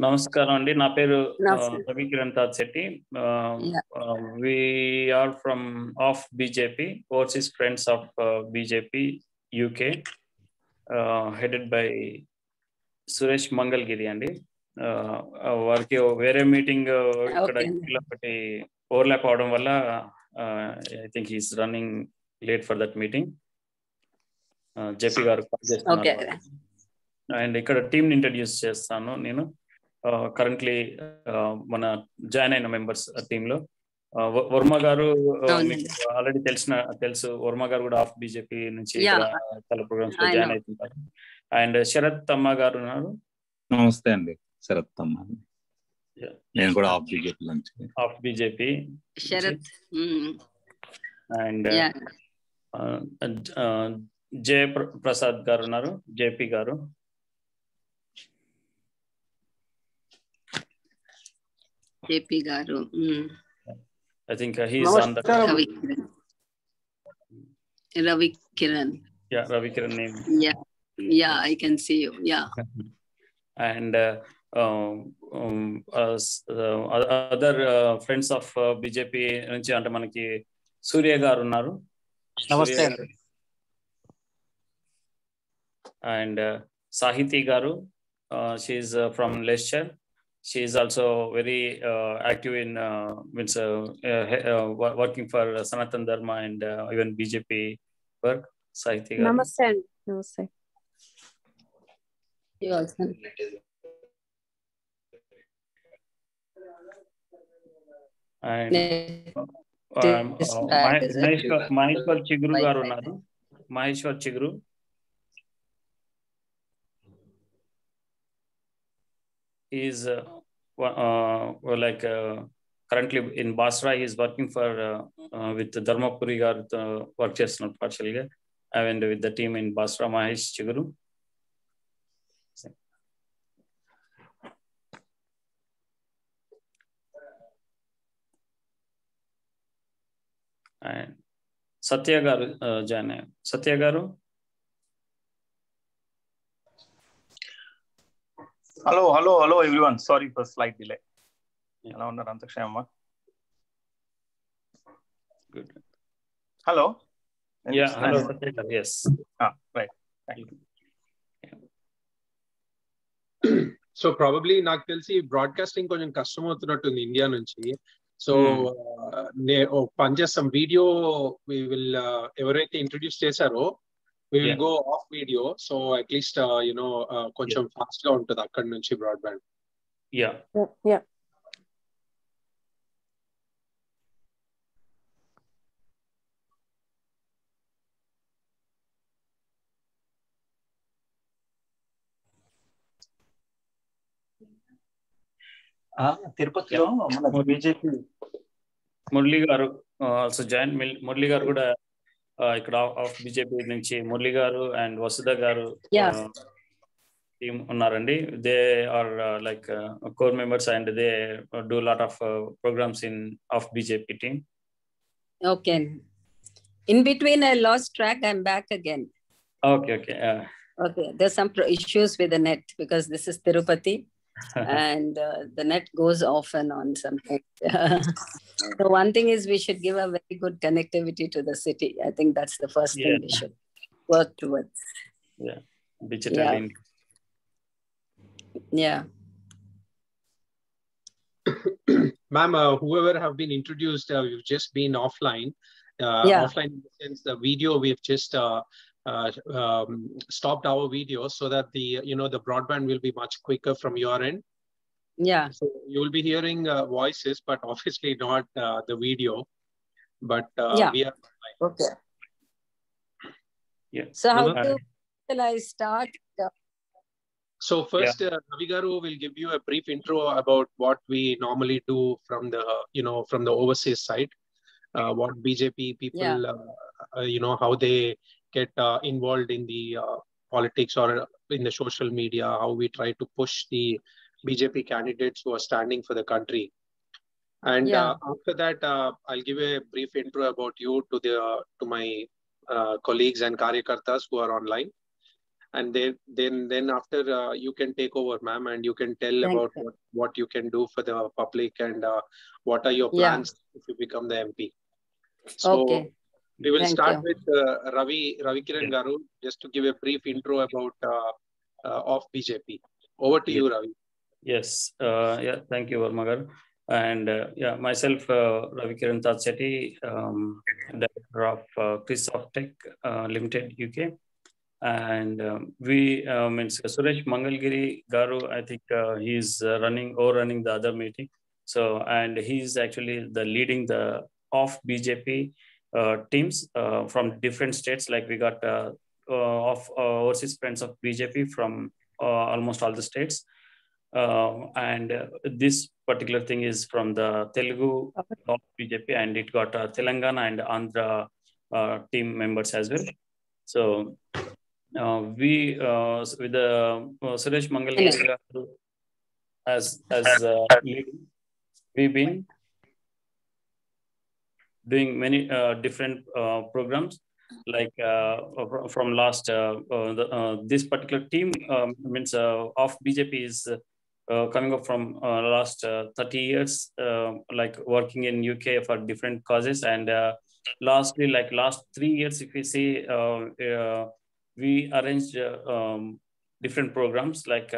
నమస్కారం అండి, నా పేరు Namaskar. Ravi Kiran Taj Shetty. We are from of BJP, Overseas Friends of BJP UK, headed by Suresh Mangalagiri అండి. వారికి వేరే మీటింగ్ ఇక్కడ ఒకటి ఓవర్లాప్ అవడం వల్ల I think he's running late for that meeting. JP గారు కాల్ చేస్తున్నారు అండ్ ఇక్కడ టీమ్ ఇంట్రడ్యూస్ చేస్తాను నేను. కరెంట్లీ మన జాయిన్ అయిన మెంబర్స్ టీమ్ లో వర్మ గారు మీకు ఆల్రెడీ తెలుసు. వర్మ గారు కూడా ఆఫ్ బీజేపీ నుంచి ఇక్కడ చాలా ప్రోగ్రామ్స్ లో జాయిన్ అవుతుంటారు. అండ్ శరత్ అమ్మ గారు ఉన్నారు. నమస్తే అండి, శరత్ అమ్మ. నేను కూడా ఆఫ్ బీజేపీ నుంచి. Of BJP Sarath. And Jaya Prasad garu ఉన్నారు, జేపీ గారు. జేపీ గారు. I think he's on the Ravi Kiran. Yeah, Ravi Kiran name. Yeah, I can see you. Yeah. And other friends of BJP నుంచి అంటే మనకి సూర్య గారు ఉన్నారు. నమస్తే అండి. And Sahiti garu, she is from Leicester. She is also very active in working for Sanatan Dharma and even BJP work. Sahiti garu. Namaste. Namaste. You also. And Maheshwar Chiguru garu unnaru. Maheshwar Chiguru. He is currently in Basra. He is working for with Dharmapuri garu work chestunnadu partially ga, and with the team in Basra. Mahesh Chiguru. And Satya garu join. Satya garu. Hello everyone. Sorry for slight delay. Hello, Antakshamma. Good. Hello. Yeah, hello. Yes. Right. Thank you. So probably నాకు తెలిసి broadcasting కొంచెం కష్టం అవుతున్నట్టుంది India నుంచి. So పని చేస్తాం. Video we will ఎవరైతే introduce చేశారో we will go off video, so at least కొంచెం ఫాస్ట్ గా ఉంటుంది అక్కడ నుంచి బ్రాడ్బ్యాండ్. Yeah. తిరుపతిలో మన బీజేపీ మురళి గారు ఆల్సో జాయిన్. మురళి గారు కూడా ఇక్కడ ఆఫ్ బీజేపీ నుంచి మురళి గారు అండ్ వసుధ గారు టీమ్ ఉన్నారండి. They are like core members and they do lot of programmes in of BJP team. Okay. In between I lost track. I'm back again. Okay. Okay. There's some issues with the net because this is Tirupati and the net goes off and on sometimes. So one thing is we should give a very good connectivity to the city. I think that's the first thing we should work towards. Yeah, digital. Yeah. Ma'am, whoever have been introduced, we've just been offline. Offline in the sense the video we've just stopped our video so that the broadband will be much quicker from your end. Yeah. So you will be hearing voices, but obviously not the video. But we are okay. Yeah. So how shall I start? So first, Ravi garu will give you a brief intro about what we normally do from the overseas side. What BJP people, how they get involved in the politics or in the social media, how we try to push the BJP candidates who are standing for the country. And after that, I'll give a brief intro about you to my colleagues and karyakartas who are online. and then after you can take over, ma'am, and you can tell Thank about you. what you can do for the public, and what are your Yeah. plans if you become the MP. So Okay. we will Thank start you. with Ravi Kiran Yeah. Garu, just to give a brief intro about of BJP. Over to you, Ravi. Yes. Yeah. Thank you, Varmagar. And yeah, myself, Ravi Kiran Tatsetti, director of Chris Tech Limited, UK. And we means Suresh Mangalgiri Garu, I think he's running the other meeting. So, and he's actually the leading the of BJP teams from different states. Like we got of overseas friends of BJP from almost all the states. And this particular thing is from the Telugu of BJP, and it got Telangana and Andhra team members as well. So we with the Suresh Mangalgiri as leading, we've been doing many different programs. Like from last this particular team means of BJP is coming up from last 30 years, like working in UK for different causes. And lastly, like last 3 years, if we see, we arranged different programs like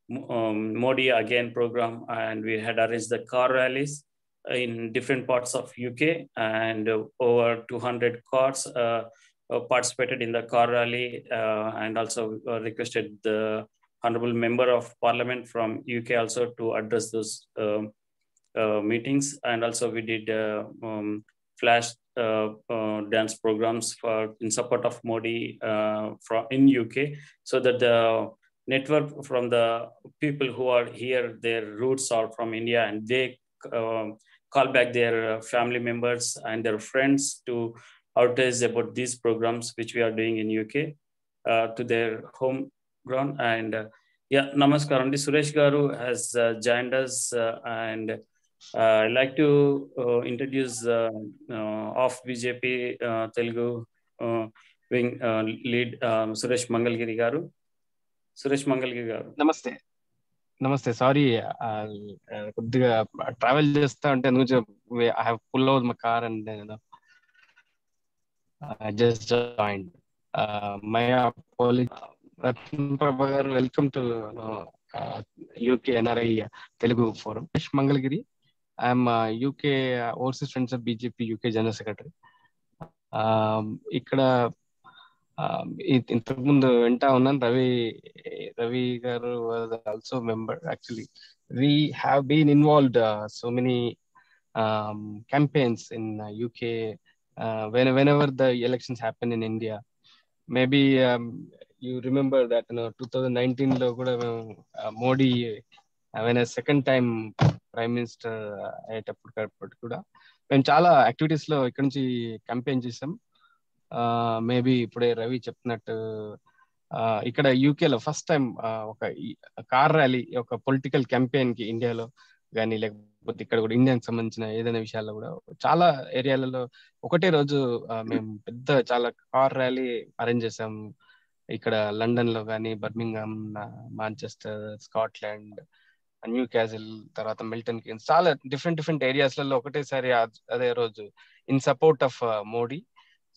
Modi Again program, and we had arranged the car rallies in different parts of UK, and over 200 cars participated in the car rally, and also requested the Honorable Member of Parliament from UK also to address those meetings. And also we did flash dance programs in support of Modi in UK, so that the network from the people who are here, their roots are from India, and they call back their family members and their friends to advertise about these programs which we are doing in UK to their home ground. And yeah, namaskaram. Suresh Garu has joined us, and I'd like to introduce of BJP Telugu wing lead Suresh Mangalgiri Garu. Suresh Mangalgiri Garu. నమస్తే sorry కొద్దిగా travel చేస్తా అంటే I have pull over my car and just joined my apology. Ratna Prabha garu, welcome to UK NRI Telugu forum. Mangalgiri, I'm UK overseas friends of BJP UK general secretary. ఇక్కడ ఇంతకు ముందు వింటా ఉన్నాను, Ravi garu was also member. Actually we have been involved so many campaigns in UK whenever the elections happen in India. Maybe you remember that 2019 లో కూడా Modi when a second time prime minister అయ్యేటప్పుడు కూడా మేము చాలా యాక్టివిటీస్ లో ఇక్కడ నుంచి క్యాంపెయిన్ చేసాం. మేబీ ఇప్పుడే రవి చెప్పినట్టు ఇక్కడ యూకేలో ఫస్ట్ టైం ఒక కార్ ర్యాలీ, ఒక పొలిటికల్ క్యాంపెయిన్ కి ఇండియాలో కానీ లేకపోతే ఇక్కడ కూడా ఇండియాకి సంబంధించిన ఏదైనా విషయాల్లో కూడా చాలా ఏరియాలలో ఒకటే రోజు మేము పెద్ద చాలా కార్ ర్యాలీ అరేంజ్ చేసాం. ఇక్కడ లండన్ లో కానీ, Birmingham, Manchester, Scotland, new castle, తర్వాత మిల్టన్ కీన్స్, చాలా డిఫరెంట్ ఏరియాస్లలో ఒకటేసారి అదే రోజు in support of Modi.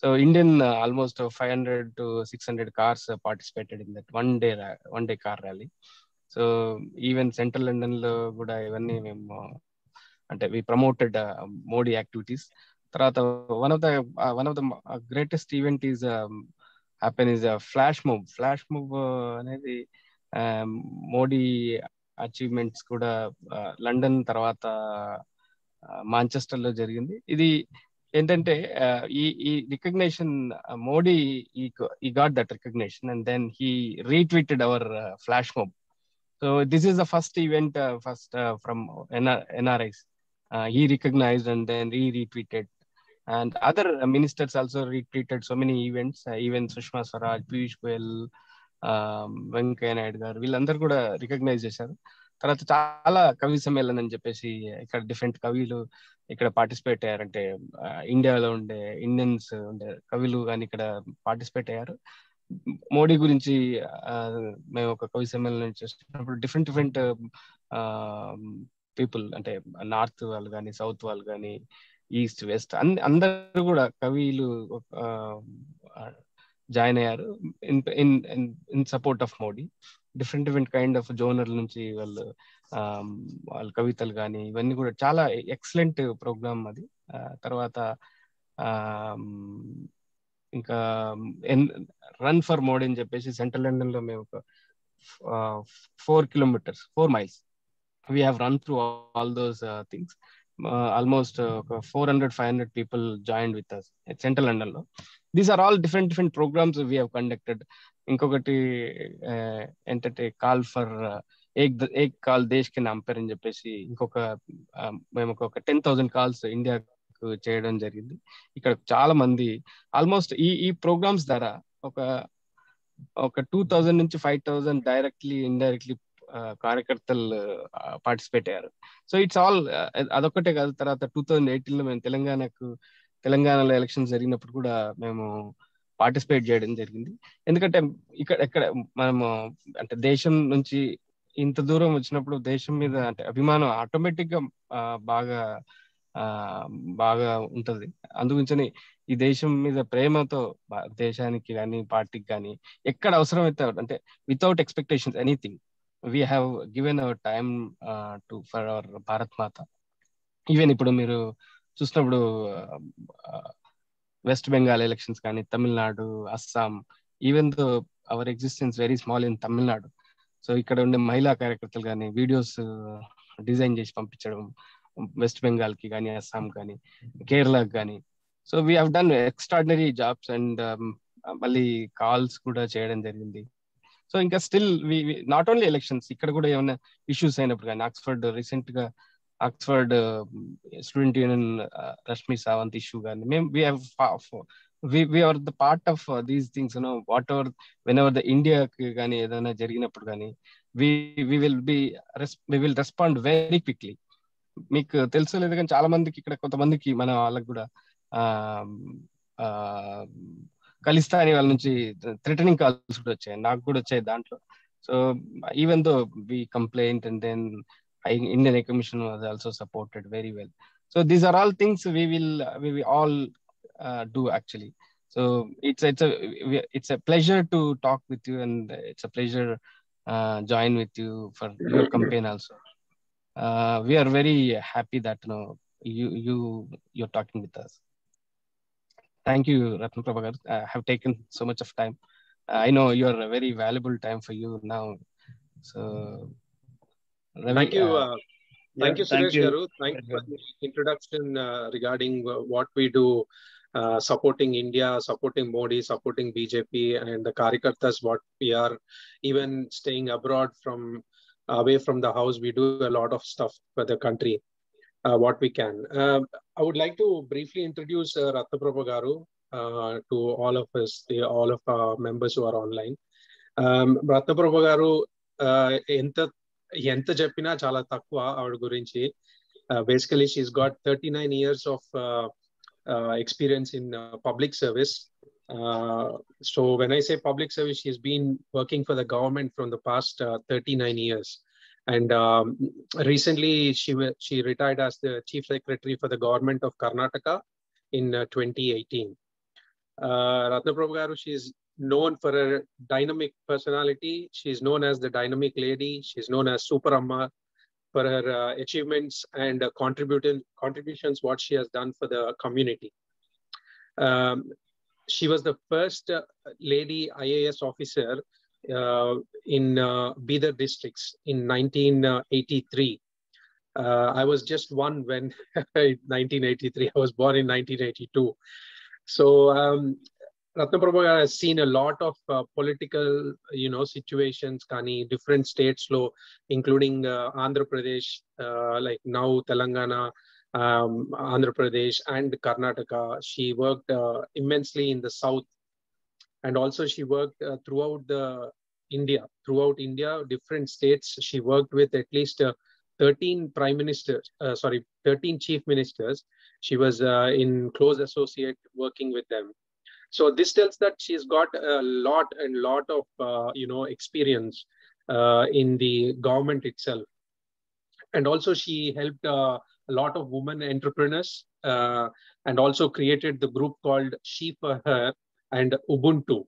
So Indian almost 500 to 600 cars participated in that one day car rally. So even central London lo kuda ivanni mem ante we promoted Modi activities. Tarata one of the greatest event is happen is a flash mob anedi Modi achievements kuda London tarvata Manchester లో జరిగింది. ఇది ఏంటంటే ఈ recognition, Modi ఈ got that recognition and then he retweeted our flash mob. So this is the first event from NRIs. He recognized and then retweeted, and other ministers also retweeted so many events. Even Sushma Swaraj, Piyush Goyal, Venkaiah Naidu గారు, వీళ్ళందరూ కూడా recognise చేశారు. తర్వాత చాలా కవి సమ్మేళనం అని చెప్పేసి ఇక్కడ డిఫరెంట్ కవులు ఇక్కడ పార్టిసిపేట్ అయ్యారంటే ఇండియాలో ఉండే ఇండియన్స్ ఉండే కవులు కానీ ఇక్కడ పార్టిసిపేట్ అయ్యారు. మోడీ గురించి మేము ఒక కవి సమ్మేళనం చేసినప్పుడు డిఫరెంట్ పీపుల్, అంటే నార్త్ వాళ్ళు కానీ, సౌత్ వాళ్ళు కానీ, ఈస్ట్ వెస్ట్ అందరూ కూడా కవిలు జాయిన్ అయ్యారు in support of Modi. Different kind of genre నుంచి వాళ్ళ కవితలు కానీ ఇవన్నీ కూడా చాలా ఎక్సలెంట్ ప్రోగ్రామ్ అది. తర్వాత ఇంకా రన్ ఫర్ మోడీ అని చెప్పేసి సెంట్రల్ లండన్ లో మేము ఒక 4 miles we have run through all those things. Almost 400-500 people joined with us at Central London lo. These are all different programs we have conducted. Inkokati entante call for ek call desh ke naam par అని చెప్పేసి ఇంకొక మేము ఒక 10,000 calls India చేయడం జరిగింది. ఇక్కడ చాలా మంది ఆల్మోస్ట్ ఈ ప్రోగ్రామ్స్ ద్వారా ఒక 2,000 నుంచి 5,000 డైరెక్ట్లీ ఇండైరెక్ట్లీ కార్యకర్తలు పార్టిసిపేట్ అయ్యారు. సో ఇట్స్ ఆల్ అదొక్కటే కాదు. తర్వాత 2018లో మేము తెలంగాణలో ఎలక్షన్స్ జరిగినప్పుడు కూడా మేము పార్టిసిపేట్ చేయడం జరిగింది. ఎందుకంటే ఇక్కడ మనము అంటే దేశం నుంచి ఇంత దూరం వచ్చినప్పుడు దేశం మీద అంటే అభిమానం ఆటోమేటిక్ గా బాగా ఉంటది. అందుగురించి ఈ దేశం మీద ప్రేమతో దేశానికి కానీ పార్టీకి కానీ ఎక్కడ అవసరమైతే అంటే without expectations anything we have given our time for our Bharat Mata. Even ఇప్పుడు మీరు చూసినప్పుడు వెస్ట్ బెంగాల్ ఎలక్షన్స్ కానీ, Tamil Nadu, Assam, even though hour existence very small in Tamil Nadu. So ఇక్కడ ఉండే మహిళా కార్యకర్తలు కానీ వీడియోస్ డిజైన్ చేసి పంపించడం వెస్ట్ బెంగాల్ కి కానీ, అస్సాం కానీ, కేరళకి కానీ. So we have done extraordinary jobs and మళ్ళీ కాల్స్ కూడా చేయడం జరిగింది. సో ఇంకా స్టిల్ నాట్ ఓన్లీ ఎలక్షన్స్, ఇక్కడ కూడా ఏమైనా ఇష్యూస్ అయినప్పుడు కానీ, రీసెంట్ గా Oxford student union Rashmi Sawant issue కానీ, మేము we are the part of these things, whatever, whenever the ఇండియాకి కానీ ఏదైనా జరిగినప్పుడు కానీ we will respond very quickly. మీకు తెలుసో లేదు కానీ చాలా మందికి ఇక్కడ కొంతమందికి మన వాళ్ళకి కూడా ఖలిస్తానీ వాళ్ళ నుంచి థ్రెటనింగ్ కాల్స్ కూడా వచ్చాయి, నాకు కూడా వచ్చాయి దాంట్లో. So even though we complaint and then Indian High Commission was also supported very well. So these are all things we will all do actually. So it's a pleasure to talk with you, and it's a pleasure join with you for your campaign also. We are very happy that you're talking with us. Thank you, Ratna Prabha garu. I have taken so much of time. I know you are a very valuable time for you now. So, Ravi, thank you, Suresh garu. Thank you for the introduction regarding what we do, supporting India, supporting Modi, supporting BJP, and the Karyakartas. What we are even staying abroad away from the house, we do a lot of stuff for the country. What we can. I would like to briefly introduce Ratna Prabha garu to all of us, all of our members who are online. Ratna Prabha garu enta cheppina chala takkuva avada gurinchi. Basically she's got 39 years of experience in public service. So when I say public service, she's been working for the government from the past 39 years. And recently, she retired as the Chief Secretary for the government of Karnataka in 2018. Ratna Prabha garu, she is known for her dynamic personality. She is known as the dynamic lady. She is known as Super Amma for her achievements and contributions what she has done for the community. She was the first lady IAS officer in Bidar districts in 1983. I was just one when 1983. I was born in 1982. So Ratna Prabha has seen a lot of political, situations, kani different states lo, including Andhra Pradesh, like now Telangana, Andhra Pradesh and Karnataka. She worked immensely in the south, and also she worked throughout India, different states. She worked with at least 13 chief ministers. She was in close associate working with them. So this tells that she's got a lot of experience in the government itself. And also she helped a lot of women entrepreneurs and also created the group called She for Her and Ubuntu.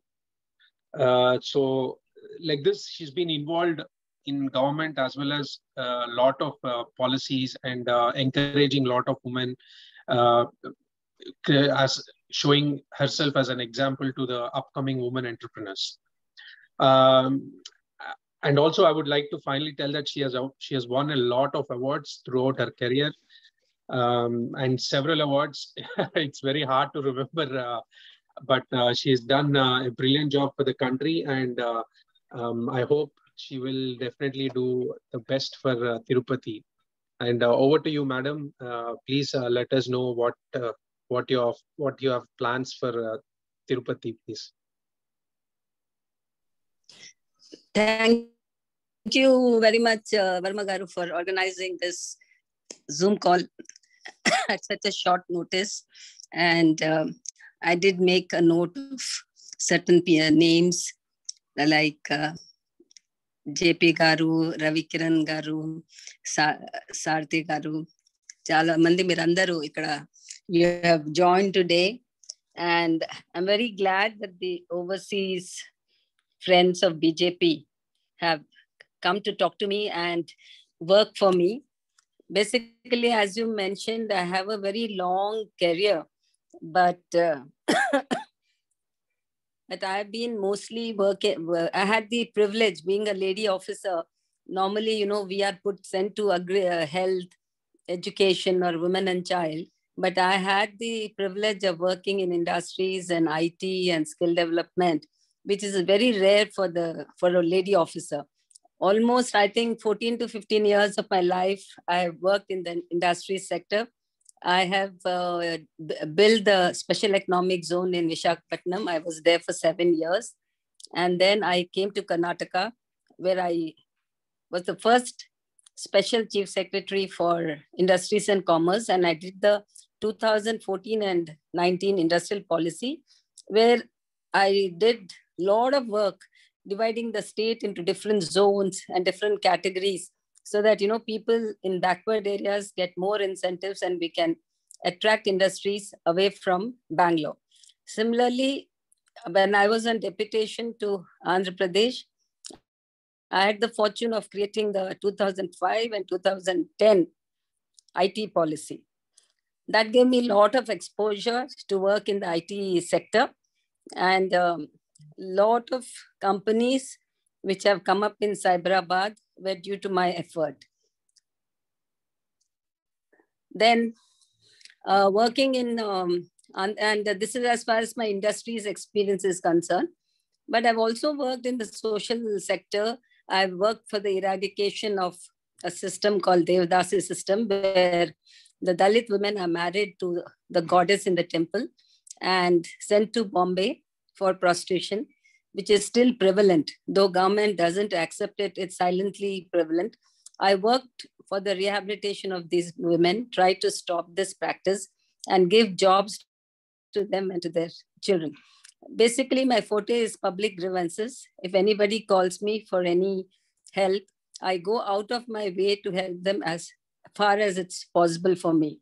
So like this, she's been involved in government as well as a lot of policies and encouraging a lot of women as showing herself as an example to the upcoming women entrepreneurs. And also, I would like to finally tell that she has won a lot of awards throughout her career, and several awards. It's very hard to remember, but she has done a brilliant job for the country, and I hope she will definitely do the best for Tirupati. And over to you, madam. Please let us know what you have plans for Tirupati, please. Thank you very much, Verma Garu, for organizing this Zoom call at such a short notice. And I did make a note of certain names like JP Garu, Ravi Kiran Garu, Sarthi Garu. Chala mandi mirandaru ikkada you have joined today. And I'm very glad that the overseas friends of BJP have come to talk to me and work for me. Basically, as you mentioned, I have a very long career, but but I've been mostly working. I had the privilege being a lady officer. Normally, we are sent to health, education, or women and child. But I had the privilege of working in industries and IT and skill development, which is very rare for a lady officer. Almost, I think, 14 to 15 years of my life, I have worked in the industry sector. I have built the special economic zone in Visakhapatnam. I was there for 7 years. And then I came to Karnataka, where I was the first special chief secretary for industries and commerce. And I did the 2014 and 19 industrial policy, where I did a lot of work dividing the state into different zones and different categories so that, people in backward areas get more incentives and we can attract industries away from Bangalore. Similarly, when I was on deputation to Andhra Pradesh, I had the fortune of creating the 2005 and 2010 IT policy. That gave me a lot of exposure to work in the IT sector, and lot of companies which have come up in Cyberabad were due to my effort. Then working in, and this is as far as my industry's experience is concerned, but I've also worked in the social sector. I've worked for the eradication of a system called Devdasi system, where the Dalit women are married to the goddess in the temple and sent to Bombay for prostitution, which is still prevalent. Though government doesn't accept it, it's silently prevalent. I worked for the rehabilitation of these women, tried to stop this practice and give jobs to them and to their children. Basically, my forte is public grievances. If anybody calls me for any help, I go out of my way to help them as far as it's possible for me.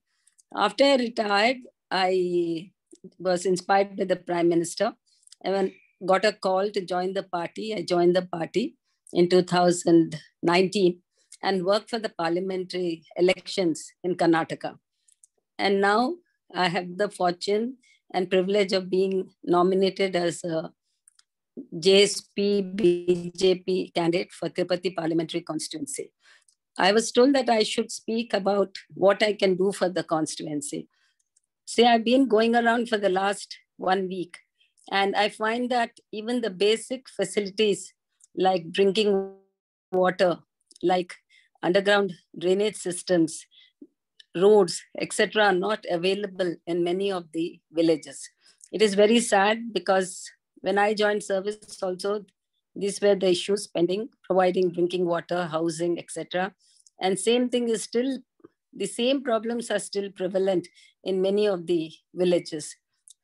After I retired, I was inspired by the Prime Minister and got a call to join the party. I joined the party in 2019 and worked for the parliamentary elections in Karnataka. And now I have the fortune and privilege of being nominated as a JSP BJP candidate for Tirupati parliamentary constituency. I was told that I should speak about what I can do for the constituency. See, I've been going around for the last 1 week, and I find that even the basic facilities like drinking water, like underground drainage systems, roads, etc., are not available in many of the villages. It is very sad because when I joined service also, these were the issues pending, providing drinking water, housing, etc. And same thing is still, the same problems are still prevalent in many of the villages.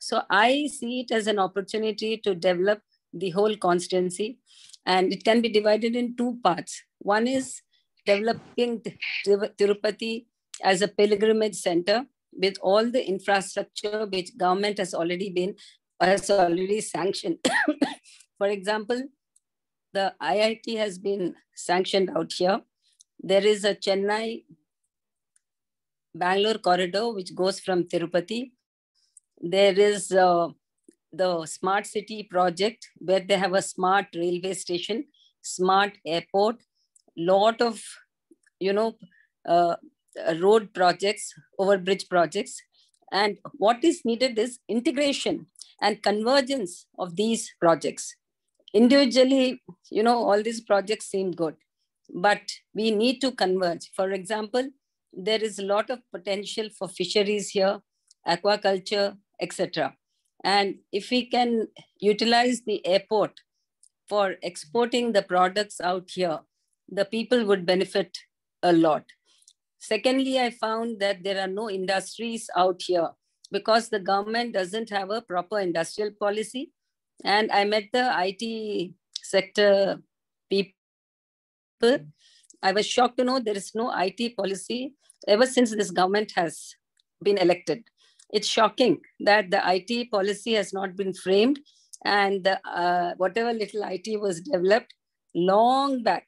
So I see it as an opportunity to develop the whole constituency, and it can be divided in two parts. One is developing Tirupati as a pilgrimage center with all the infrastructure which government has already sanctioned. For example, the IIT has been sanctioned out here. There is a Chennai-Bangalore corridor which goes from Tirupati. There is the smart city project where they have a smart railway station, smart airport, lot of, road projects, overbridge projects. And what is needed is integration and convergence of these projects. Individually, all these projects seem good, but we need to converge. For example, there is a lot of potential for fisheries here, aquaculture, etc. And if we can utilize the airport for exporting the products out here, the people would benefit a lot. Secondly, I found that there are no industries out here because the government doesn't have a proper industrial policy. And I met the IT sector people. I was shocked to know there is no IT policy ever since this government has been elected. It's shocking that the IT policy has not been framed, and whatever little IT was developed long back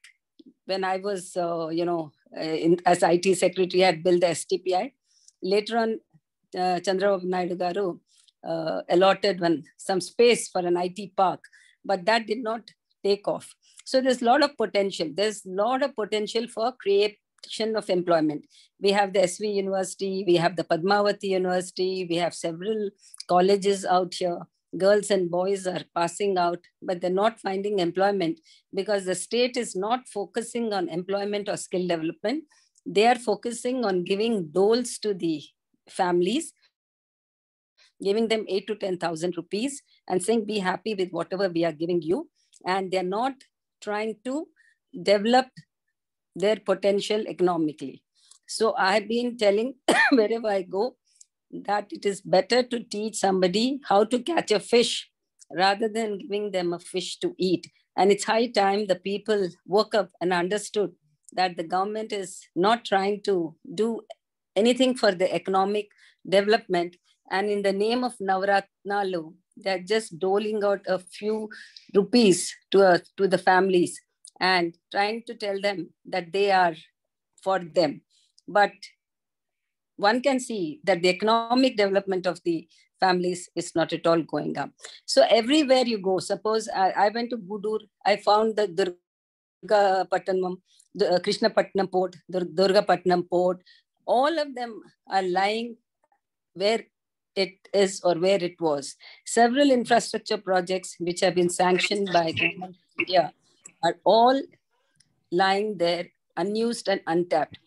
when I was, as IT secretary, I had built the STPI. Later on, Chandrababu Naidu Garu allotted some space for an IT park, but that did not take off. So there's a lot of potential. There's a lot of potential for creation of employment. We have the SV University, we have the Padmavati University, we have several colleges out here. Girls and boys are passing out, but they're not finding employment because the state is not focusing on employment or skill development. They are focusing on giving doles to the families, giving them 8,000 to 10,000 rupees and saying, be happy with whatever we are giving you. And they're not trying to develop their potential economically. So I've been telling wherever I go that it is better to teach somebody how to catch a fish rather than giving them a fish to eat. And it's high time the people woke up and understood that the government is not trying to do anything for the economic development. And in the name of Navaratnalu, they're just doling out a few rupees to the families and trying to tell them that they are for them. But one can see that the economic development of the families is not at all going up. So everywhere you go, suppose I went to Gudur, I found the Durga Pattanam, the Krishnapatnam port, the Durga Patnam port, all of them are lying where it is or where it was. Several infrastructure projects which have been sanctioned by government of India are all lying there unused and untapped.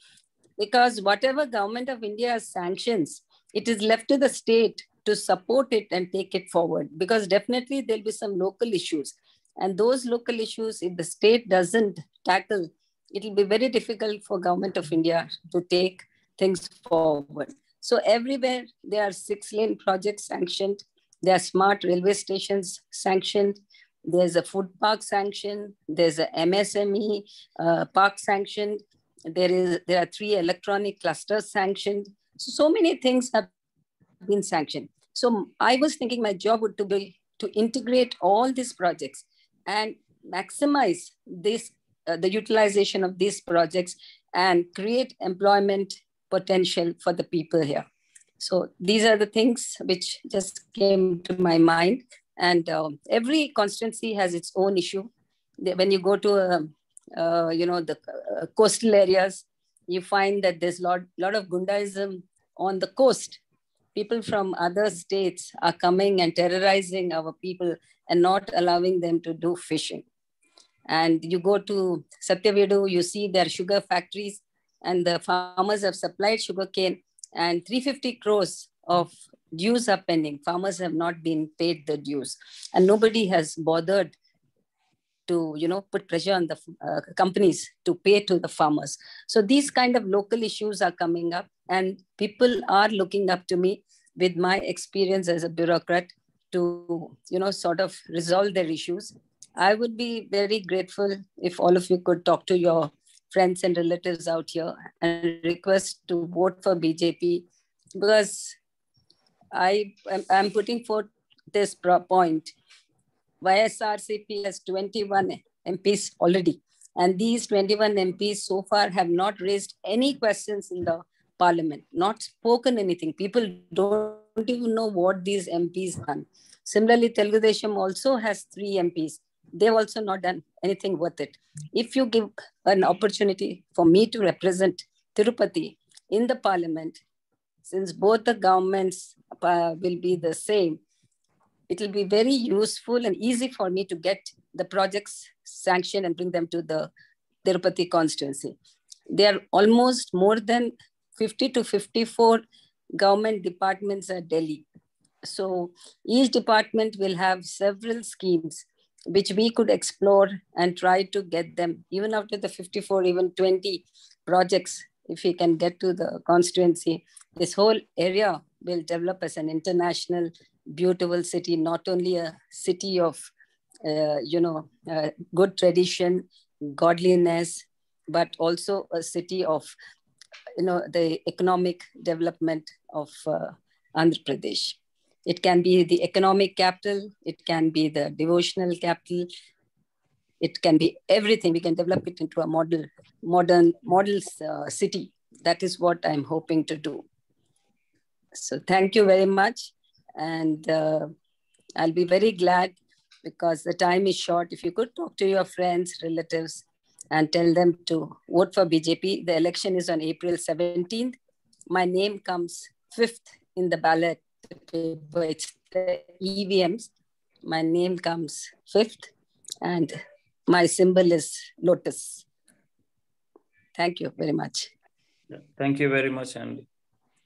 Because whatever government of India sanctions, it is left to the state to support it and take it forward. Because definitely there'll be some local issues. And those local issues, if the state doesn't tackle, it'll be very difficult for government of India to take things forward. So everywhere there are 6-lane projects sanctioned. There are smart railway stations sanctioned. There's a food park sanctioned. There's a MSME park sanctioned. There are 3 electronic clusters sanctioned. So many things have been sanctioned. So I was thinking my job would be to integrate all these projects and maximize this, the utilization of these projects and create employment potential for the people here. So these are the things which just came to my mind. And every constituency has its own issue. When you go to the coastal areas, you find that there's a lot of Gundaism on the coast. People from other states are coming and terrorizing our people and not allowing them to do fishing. And you go to Satyavedu, you see their sugar factories and the farmers have supplied sugarcane and 350 crores of dues are pending. Farmers have not been paid the dues and nobody has bothered to put pressure on the companies to pay to the farmers. So these kind of local issues are coming up and people are looking up to me with my experience as a bureaucrat to, sort of resolve their issues. I would be very grateful if all of you could talk to your friends and relatives out here and request to vote for BJP, because I'm putting forth this point. YSRCP has 21 MPs already, and these 21 MPs so far have not raised any questions in the parliament, not spoken anything. People don't even know what these MPs done. Similarly, Telugu Desam also has 3 MPs. They've also not done anything worth it. If you give an opportunity for me to represent Tirupati in the parliament, since both the governments will be the same, it will be very useful and easy for me to get the projects sanctioned and bring them to the Tirupati constituency. There are almost more than 50 to 54 government departments at Delhi. So each department will have several schemes which we could explore and try to get them, even after the 54, even 20 projects, if we can get to the constituency. This whole area will develop as an international, beautiful city, not only a city of, good tradition, godliness, but also a city of, the economic development of Andhra Pradesh. It can be the economic capital. It can be the devotional capital. It can be everything. We can develop it into a modern city. That is what I'm hoping to do. So thank you very much. And I'll be very glad, because the time is short. If you could talk to your friends, relatives, and tell them to vote for BJP. The election is on April 17th. My name comes 5th in the ballot paper. It's the EVMs. My name comes 5th, and my symbol is lotus. Thank you very much. Thank you very much, and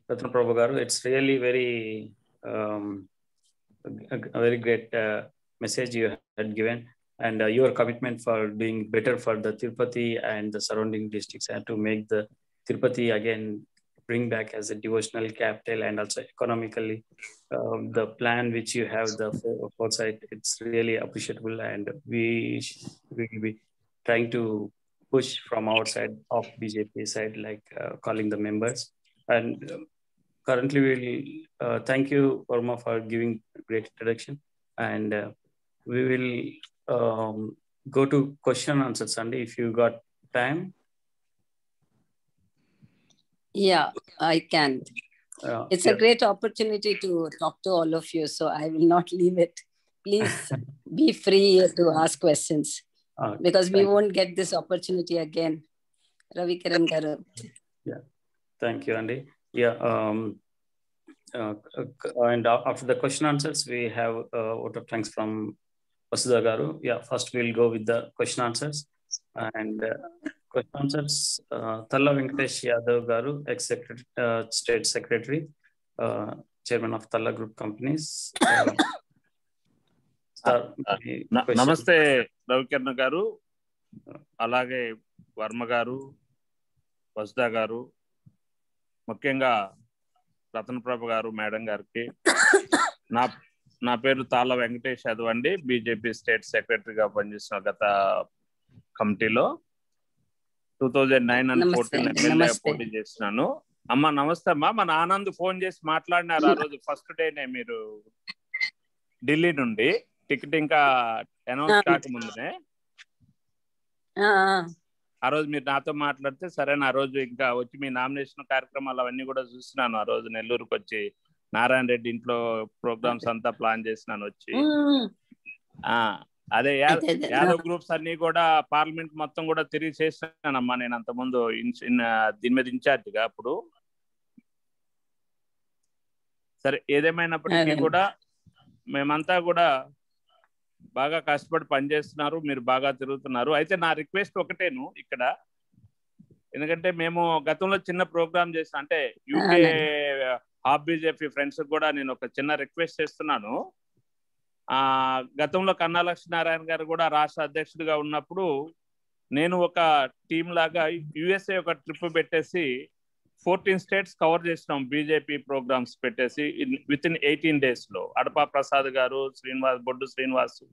Ratna Prabhu Garu. It's really very a very great message you had given, and your commitment for doing better for the Tirupati and the surrounding districts, and to make the Tirupati again bring back as a devotional capital, and also economically the plan which you have, the foresight, it's really appreciable, and we will be trying to push from our side of BJP side, like calling the members. And currently we'll thank you, Varma, for giving great introduction, and we will go to question and answer Sunday if you got time. Yeah, I can. It's a great opportunity to talk to all of you, so I will not leave it. Please be free to ask questions, because we won't get this opportunity again. Ravi Kiran Garu. Yeah, thank you, Andy. Yeah, and after the question answers, we have a vote of thanks from Vasudha Garu. Yeah, first we'll go with the question answers. And question answers, Thalla Venkatesh Yadav Garu, ex-secretary, State Secretary, Chairman of Thalla Group Companies. Namaste, Ravi Kiran Garu, alage Varma Garu, Vasudha Garu, ముఖ్యంగా రతన్ ప్రభ గారు madam గారికి నా పేరు తాళ్ళ వెంకటేష్ యాదవ్ అండి. BJP state సెక్రటరీగా పనిచేసిన గత కమిటీలో 2009 and 14 ఎమ్మెల్యే పోటీ చేసినాను. అమ్మ నమస్తే అమ్మా. మన ఆనంద్ ఫోన్ చేసి మాట్లాడినారు ఆ రోజు ఫస్ట్ డేనే, మీరు ఢిల్లీ నుండి టికెట్ ఇంకా అనౌన్స్ కాకముందునే. ఆ రోజు మీరు నాతో మాట్లాడితే సరేనా, ఆ రోజు ఇంకా వచ్చి మీ నామినేషన్ కార్యక్రమాలు అవన్నీ కూడా చూసినాను. ఆ రోజు నెల్లూరుకి వచ్చి నారాయణ రెడ్డి ఇంట్లో ప్రోగ్రామ్స్ అంతా ప్లాన్ చేసినాను వచ్చి. అదే యాదవ్ గ్రూప్స్ అన్ని కూడా పార్లమెంట్ మొత్తం కూడా తిరిగి చేసినానమ్మా నేను అంతకుముందు దీని మీద ఇన్ఛార్జిగా. అప్పుడు సరే ఏదేమైనప్పటికీ కూడా మేమంతా కూడా బాగా కష్టపడి పనిచేస్తున్నారు, మీరు బాగా తిరుగుతున్నారు. అయితే నా రిక్వెస్ట్ ఒకటేను ఇక్కడ, ఎందుకంటే మేము గతంలో చిన్న ప్రోగ్రామ్ చేసిన, అంటే యూకే హాఫ్ బీజేపీ ఫ్రెండ్స్ కూడా నేను ఒక చిన్న రిక్వెస్ట్ చేస్తున్నాను. గతంలో కన్నా లక్ష్మీనారాయణ గారు కూడా రాష్ట్ర అధ్యక్షుడిగా ఉన్నప్పుడు నేను ఒక టీం లాగా యుఎస్ఏ ఒక ట్రిప్ పెట్టేసి 14 స్టేట్స్ కవర్ చేసినాం బీజేపీ ప్రోగ్రామ్స్ పెట్టేసి విత్ ఇన్ 18 days లో. అడపా ప్రసాద్ గారు, బొడ్డు శ్రీనివాస్,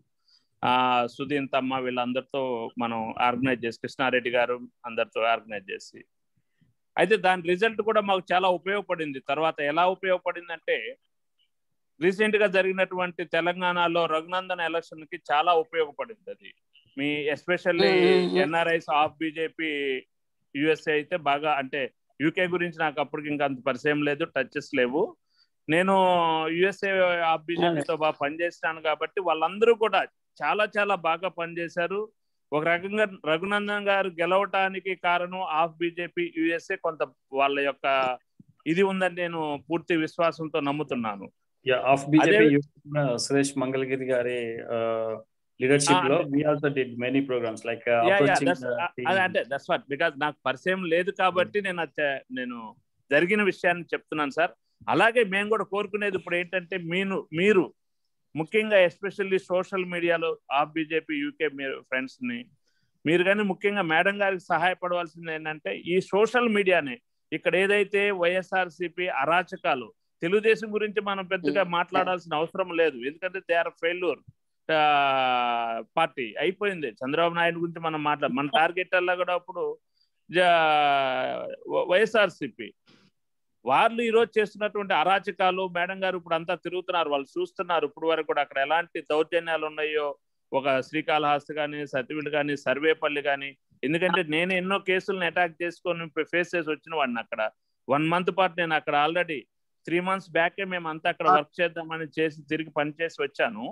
సుధీన్ తమ్మ వీళ్ళందరితో మనం ఆర్గనైజ్ చేసి, కృష్ణారెడ్డి గారు అందరితో ఆర్గనైజ్ చేసి, అయితే దాని రిజల్ట్ కూడా మాకు చాలా ఉపయోగపడింది. తర్వాత ఎలా ఉపయోగపడిందంటే, రీసెంట్ గా జరిగినటువంటి తెలంగాణలో రఘునందన్ ఎలక్షన్ కి చాలా ఉపయోగపడింది అది. మీ especially NRIs of BJP USA అయితే బాగా, అంటే యూకే గురించి నాకు అప్పటికి ఇంకా అంత పరిచయం లేదు, టచెస్ లేవు. నేను యుఎస్ఏ ఆఫ్ బీజేపీతో బాగా పనిచేస్తాను కాబట్టి వాళ్ళందరూ కూడా చాలా చాలా బాగా పనిచేశారు. ఒక రకంగా రఘునందన్ గారు గెలవటానికి కారణం ఆఫ్ బీజేపీ యుఎస్ఏ కొంత వాళ్ళ యొక్క ఇది ఉందని నేను పూర్తి విశ్వాసంతో నమ్ముతున్నాను. ఆఫ్ బీజేపీ సురేష్ మంగళగిరి గారి లీడర్షిప్ లో we also did many programs like అంటే that's what, because నాకు పరిచయం లేదు కాబట్టి నేను జరిగిన విషయాన్ని చెప్తున్నాను సార్. అలాగే మేము కూడా కోరుకునేది ఇప్పుడు ఏంటంటే, మీరు ముఖ్యంగా ఎస్పెషల్లీ సోషల్ మీడియాలో ఆఫ్ బీజేపీ యూకే ఫ్రెండ్స్ ని మీరు కానీ ముఖ్యంగా మేడం గారికి సహాయపడవలసింది ఏంటంటే, ఈ సోషల్ మీడియాని ఇక్కడ ఏదైతే వైఎస్ఆర్సీపీ అరాచకాలు, తెలుగుదేశం గురించి మనం పెద్దగా మాట్లాడాల్సిన అవసరం లేదు, ఎందుకంటే దే ఆర్ ఫెయిల్యూర్ పార్టీ అయిపోయింది. చంద్రబాబు నాయుడు గురించి మనం మన టార్గెట్ అలా కూడా అప్పుడు వైఎస్ఆర్సీపీ వాళ్ళు ఈరోజు చేస్తున్నటువంటి అరాచకాలు, మేడం గారు ఇప్పుడు అంతా తిరుగుతున్నారు, వాళ్ళు చూస్తున్నారు ఇప్పుడు వరకు కూడా అక్కడ ఎలాంటి దౌర్జన్యాలు ఉన్నాయో. ఒక శ్రీకాళహస్తి కానీ, సత్యవిడు కానీ, సర్వేపల్లి కానీ, ఎందుకంటే నేను ఎన్నో కేసులను అటాక్ చేసుకొని ఫేస్ చేసి వచ్చిన వాడిని. అక్కడ 1 month పాటు నేను అక్కడ ఆల్రెడీ 3 months బ్యాకే మేము అంతా అక్కడ వర్క్ చేద్దామని చేసి తిరిగి పనిచేసి వచ్చాను.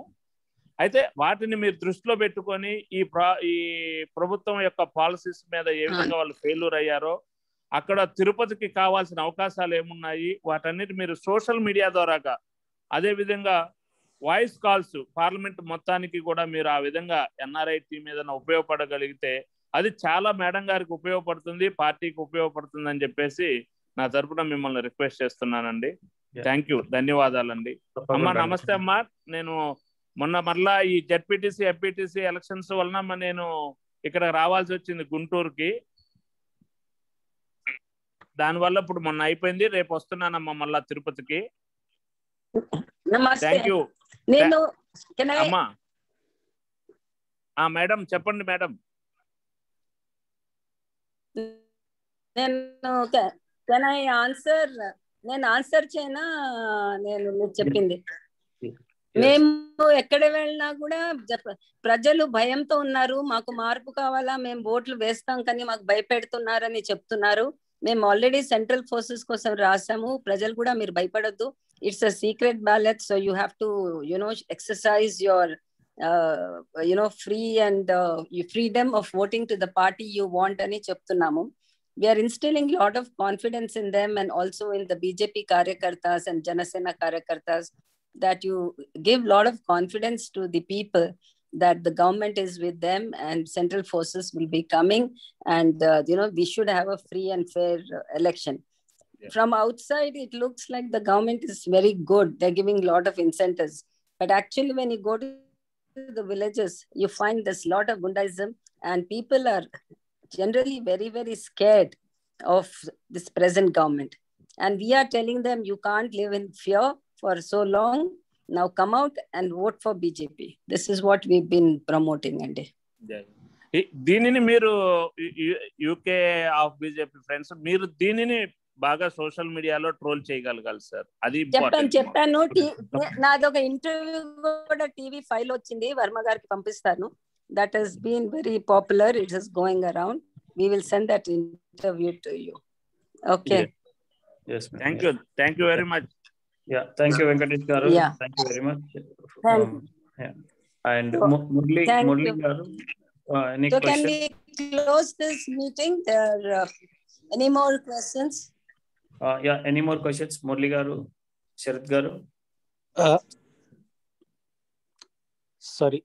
అయితే వాటిని మీరు దృష్టిలో పెట్టుకొని ఈ ప్రభుత్వం యొక్క పాలసీస్ మీద ఏ విధంగా వాళ్ళు ఫెయిల్యూర్ అయ్యారో, అక్కడ తిరుపతికి కావాల్సిన అవకాశాలు ఏమున్నాయి, వాటన్నిటి మీరు సోషల్ మీడియా ద్వారాగా, అదే విధంగా వాయిస్ కాల్స్ పార్లమెంట్ మొత్తానికి కూడా మీరు ఆ విధంగా ఎన్ఆర్ఐ టీం ఏదైనా ఉపయోగపడగలిగితే అది చాలా మేడం గారికి ఉపయోగపడుతుంది, పార్టీకి ఉపయోగపడుతుంది అని చెప్పేసి నా తరపున మిమ్మల్ని రిక్వెస్ట్ చేస్తున్నానండి. థ్యాంక్ యూ, ధన్యవాదాలండి. అమ్మా నమస్తే అమ్మా. నేను మరలా ఈ జెడ్పీటీసీ ఎంపీటీసీ ఎలక్షన్స్ వలన నేను ఇక్కడ రావాల్సి వచ్చింది గుంటూరుకి. దానివల్ల ఇప్పుడు మొన్న అయిపోయింది, రేపు వస్తున్నానమ్మా మళ్ళా తిరుపతికి. థ్యాంక్ యూ అమ్మా. మేడం చెప్పండి మేడం. నేను ఆన్సర్ చేయనా? నేను మీరు చెప్పింది, మేము ఎక్కడ వెళ్ళినా కూడా ప్రజలు భయంతో ఉన్నారు, మాకు మార్పు కావాలా, మేము ఓట్లు వేస్తాం కానీ మాకు భయపెడుతున్నారని చెప్తున్నారు. మేము ఆల్రెడీ సెంట్రల్ ఫోర్సెస్ కోసం రాసాము, ప్రజలు కూడా మీరు భయపడొద్దు, it's a secret ballot, so you have to exercise your free and freedom of voting to the party you want అని చెప్తున్నాము. We are instilling a lot of confidence in them and also in the BJP Karyakartas and Janasena Karyakartas, that you give a lot of confidence to the people that the government is with them and central forces will be coming, and we should have a free and fair election. Yeah. From outside it looks like the government is very good, they're giving a lot of incentives, but actually when you go to the villages you find there's a lot of Gundaism and people are generally very very scared of this present government, and we are telling them you can't live in fear for so long, now come out and vote for BJP. This is what we've been promoting. And దీనిని మీరు UK of BJP friends, మీరు దీనిని బాగా social మీడియాలో troll చేయగలగాలి sir. అది చెప్పాను. నాదొక ఇంటర్వ్యూ కూడా టీవీ ఫైల్ వచ్చింది, వర్మ గారికి పంపిస్తాను. That has been very popular, it is going around. We will send that interview to you. Okay. Yes, thank you very much. Yeah, thank you Venkatesh garu. Yeah, thank you very much. Yeah, and Murli garu, any so question? can we close this meeting? There any more questions? Yeah, any more questions? Murli garu, Sharat garu. Sorry.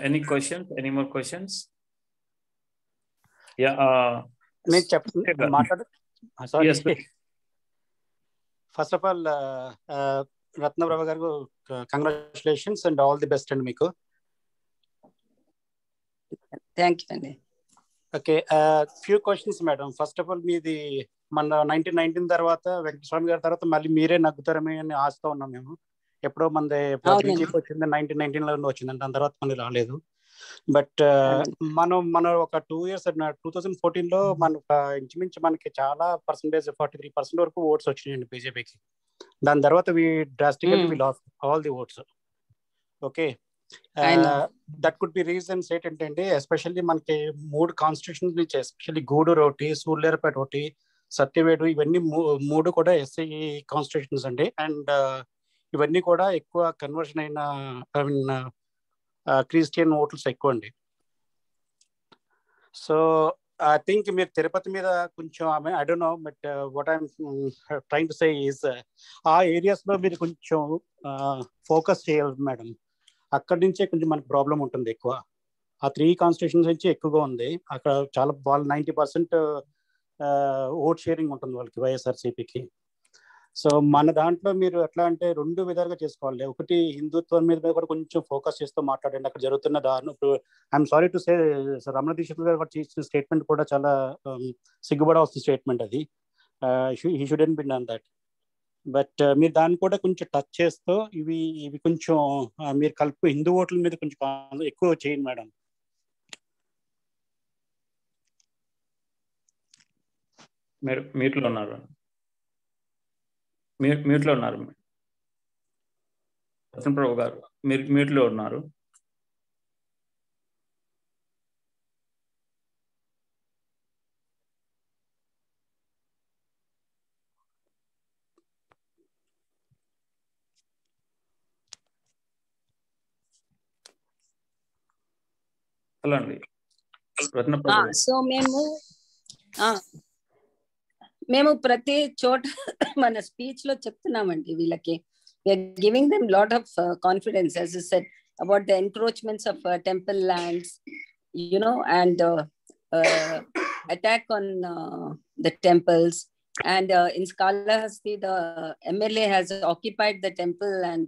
Any questions? Any more questions? Yeah. నేను మాట్లాడు. Sorry. Yes. First of all, Ratnaprabha garu, congratulations and all the best and మీకు. Thank you. Okay, few questions madam. First of all, మీది మన 1919 తర్వాత వెంకటస్వామి గారి తర్వాత మళ్ళీ మీరే నగ్గుతారమే అని ఆశతో ఉన్నాం మేము. ఎప్పుడో మన బీజేపీ వచ్చింది 1919లో వచ్చిందంటే దాని తర్వాత మళ్ళీ రాలేదు. బట్ మన ఒక 2 years 2014లో మన ఇంచుమించు మనకి చాలా పర్సెంటేజ్ 43% వరకు ఓట్స్ వచ్చినాయండి బీజేపీకి. దాని తర్వాత drastically last all the votes. Okay, that could be reasons ఏంటంటే ఎస్పెషల్లీ మనకి 3 కాన్స్టిట్యూషన్స్ నుంచి ఎస్పెషల్లీ గూడూరు ఒకటి, సూళ్లూరుపేట ఒకటి, సత్యవేడు, ఇవన్నీ 3 కూడా ఎస్సీ కాన్స్టిట్యూషన్స్ అండి. అండ్ ఇవన్నీ కూడా ఎక్కువ కన్వర్షన్ అయిన క్రిస్టియన్ ఓట్స్ ఎక్కువ అండి. సో ఐ థింక్ మీరు తిరుపతి మీద కొంచెం I don't know, but what I'm trying to say is ఆ ఏరియాస్లో మీరు కొంచెం ఫోకస్ చేయాలి మేడం. అక్కడి నుంచే కొంచెం మనకు ప్రాబ్లం ఉంటుంది ఎక్కువ. ఆ 3 కాన్స్టిట్యూషన్స్ నుంచి ఎక్కువగా ఉంది అక్కడ. చాలా వాళ్ళు 90% ఓట్ షేరింగ్ ఉంటుంది వాళ్ళకి, వైఎస్ఆర్సీపీకి. సో మన దాంట్లో మీరు ఎట్లా అంటే 2 విధాలుగా చేసుకోవాలి. ఒకటి హిందుత్వం మీద కూడా కొంచెం ఫోకస్ చేస్తూ మాట్లాడండి. అక్కడ జరుగుతున్న దారుణం. ఇప్పుడు I'm sorry to say Ramana Dikshitulu గారు చేసిన స్టేట్మెంట్ కూడా చాలా సిగ్గుపడాల్సిన స్టేట్మెంట్ అది. He shouldn't be done that. But మీరు దాన్ని కూడా కొంచెం టచ్ చేస్తూ ఇవి కొంచెం మీరు కలుపు హిందూ ఓట్ల మీద కొంచెం ఎక్కువ చేయండి మేడం. మీట్లో ఉన్నారు రత్నప్రభు గారు, మీరు మీట్లో ఉన్నారు. హలో అండి రత్నప్రభు. సో మేము ప్రతి చోట మన స్పీచ్ లో చెప్తున్నామండి వీళ్ళకి. We're giving them lot of confidence as you said about the encroachments of temple lands, and attack on the temples. And in Skalahasti, the MLA has occupied the temple and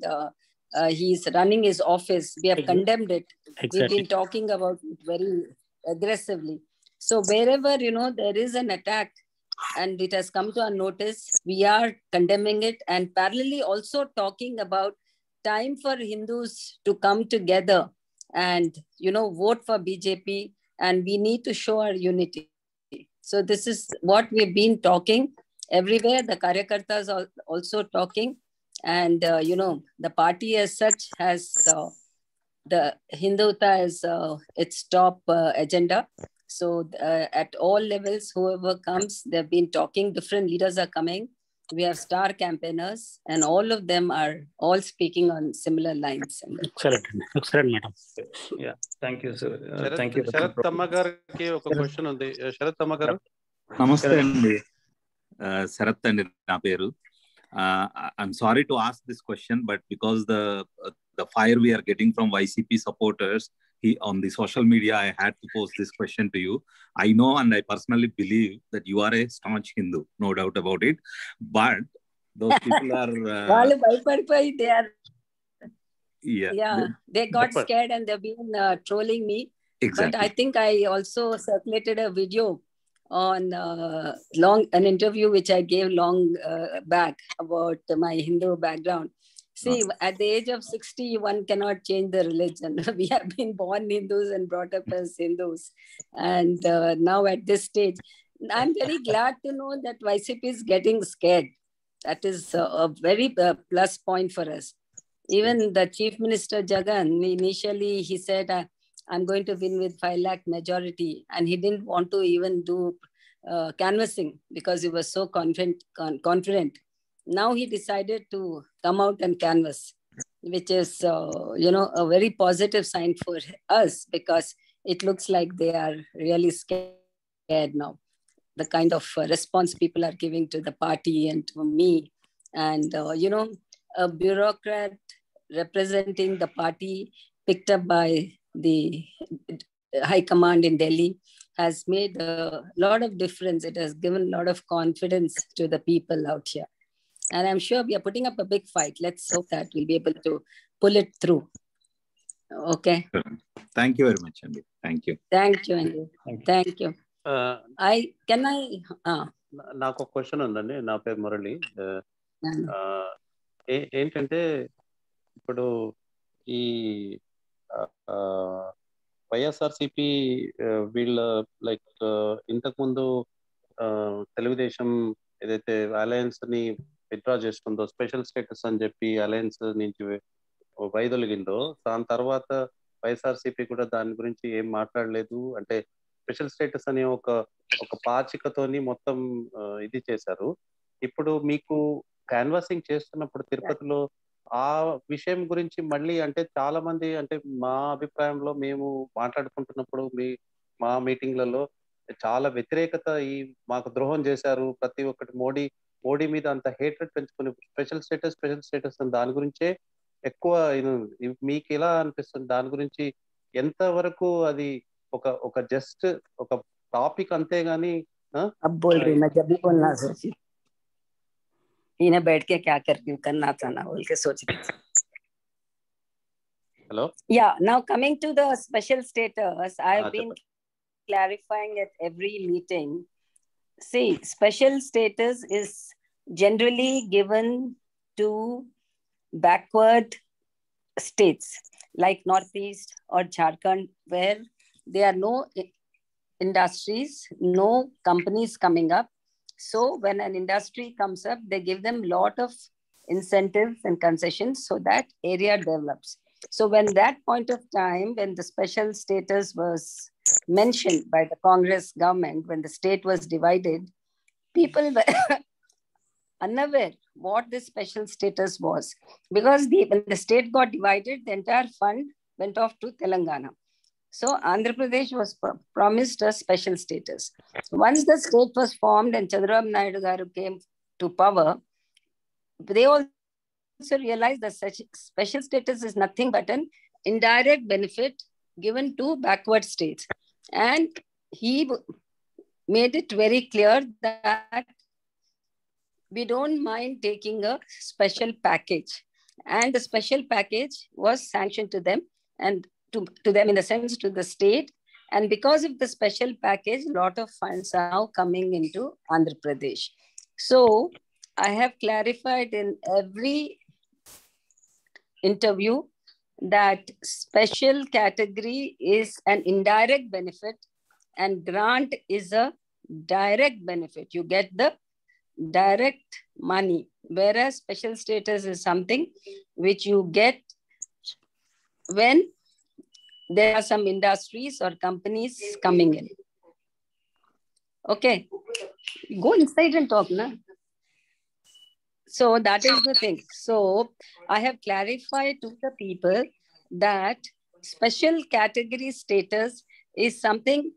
he is running his office. We have condemned it. Exactly. We've been talking about it very aggressively. So wherever there is an attack and it has come to our notice, we are condemning it, and parallelly also talking about time for Hindus to come together and vote for BJP, and we need to show our unity. So this is what we've been talking everywhere. The Karyakartas are also talking, and the party as such has the Hindutva as its top agenda. So at all levels, whoever comes, they've been talking. Different leaders are coming. We have star campaigners, and all of them are all speaking on similar lines. Excellent, madam. Yeah, thank you, sir. Thank you. Sharath Tamma gariki oka question undi. Sharath Tamma garu. Namaste andi. Sharath andi na peru. I'm sorry to ask this question, but because the fire we are getting from YCP supporters on the social media, I had to post this question to you. I know and I personally believe that you are a staunch Hindu, no doubt about it. But those people are... they got scared and they've been trolling me. Exactly. But I think I also circulated a video on an interview which I gave long back about my Hindu background. See, at the age of 60, one cannot change the religion. We have been born Hindus and brought up as Hindus. And now at this stage, I'm very glad to know that YCP is getting scared. That is a very plus point for us. Even the Chief Minister Jagan, initially he said, I'm going to win with 5 lakh majority. And he didn't want to even do canvassing because he was so confident. Now he decided to come out and canvass, which is, a very positive sign for us, because it looks like they are really scared now. The kind of response people are giving to the party and to me. And, a bureaucrat representing the party picked up by the high command in Delhi has made a lot of difference. It has given a lot of confidence to the people out here. And I'm sure we are putting up a big fight. Let's hope that we'll be able to pull it through. Okay. Thank you very much, Andy. Thank you. Thank you, Andy. Thank you. నాకు ఒక question ఉందండి. నా పేరు మురళి. ఏంటంటే ఇప్పుడు ఈ వైఎస్ఆర్సిపి వీళ్ళ like ఇంతకుముందు తెలుగుదేశం ఏదైతే అలయన్స్ ని విత్డ్రా చేసుకుందో, స్పెషల్ స్టేటస్ అని చెప్పి అలయన్స్ నుంచి వైదొలిగిందో, దాని తర్వాత వైఎస్ఆర్సిపి కూడా దాని గురించి ఏం మాట్లాడలేదు. అంటే స్పెషల్ స్టేటస్ అనే ఒక పాచికతోని మొత్తం ఇది చేశారు. ఇప్పుడు మీకు క్యాన్వాసింగ్ చేస్తున్నప్పుడు తిరుపతిలో ఆ విషయం గురించి మళ్ళీ అంటే చాలా మంది, అంటే మా అభిప్రాయంలో మేము మాట్లాడుకుంటున్నప్పుడు మా మీటింగ్లలో చాలా వ్యతిరేకత, ఈ మాకు ద్రోహం చేశారు ప్రతి ఒక్కటి, మోడీ మీద అంత హేట్రెడ్ పెంచుకుని స్పెషల్ స్టేటస్ అని దాని గురించే ఎక్కువ మీకు ఎలా అనిపిస్తుంది? దాని గురించి ఎంత వరకు అది ఒక జస్ట్ ఒక టాపిక్ అంతేగాని बैठ के क्या करना था ना बोल के सोच रही थी. Hello? Yeah, now coming to the special status, I've been clarifying at every meeting. See, special status is generally given to backward states like Northeast or Jharkhand, where there are no industries, no companies coming up. So when an industry comes up, they give them a lot of incentives and concessions so that area develops. So when that point of time, when the special status was mentioned by the Congress government, when the state was divided, people were unaware what this special status was. Because when the state got divided, the entire fund went off to Telangana. So Andhra Pradesh was promised a special status. Once the state was formed and Chandrababu Naidu garu came to power, they also realized that such special status is nothing but an indirect benefit given to backward states. And he made it very clear that we don't mind taking a special package. And the special package was sanctioned to them, and to them in the sense to the state. And because of the special package, a lot of funds are now coming into Andhra Pradesh. So I have clarified in every interview that special category is an indirect benefit and grant is a direct benefit. You get the direct money, whereas special status is something which you get when there are some industries or companies coming in. Okay, go inside and talk, na. So that is the thing. So I have clarified to the people that special category status is something,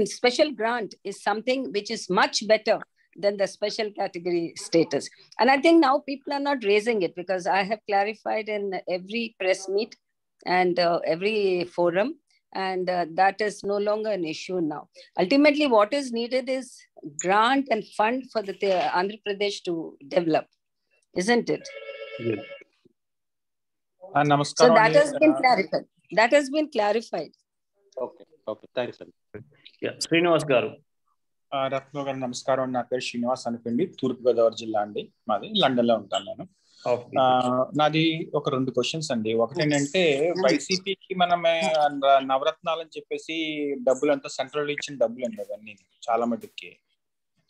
special grant is something which is much better than the special category status. And I think now people are not raising it, because I have clarified in every press meet and every forum, and that is no longer an issue now. Ultimately, what is needed is grant and fund for the Andhra Pradesh to develop, isn't it? Yes. So that has been clarified. That has been clarified. Okay, thanks. Yeah, Srinivas garu. రత్న గారు నమస్కారం. నా పేరు శ్రీనివాస్ అనుకోండి, తూర్పుగోదావరి జిల్లా అండి. మాది London లో ఉంటాను నేను. నాది ఒక 2 క్వశ్చన్స్ అండి. ఒకటి ఏంటంటే, వైసీపీకి మనమే నవరత్నాలని చెప్పేసి డబ్బులు అంతా సెంట్రల్ ఇచ్చిన డబ్బులు అండి అవన్నీ చాలా మటుకి.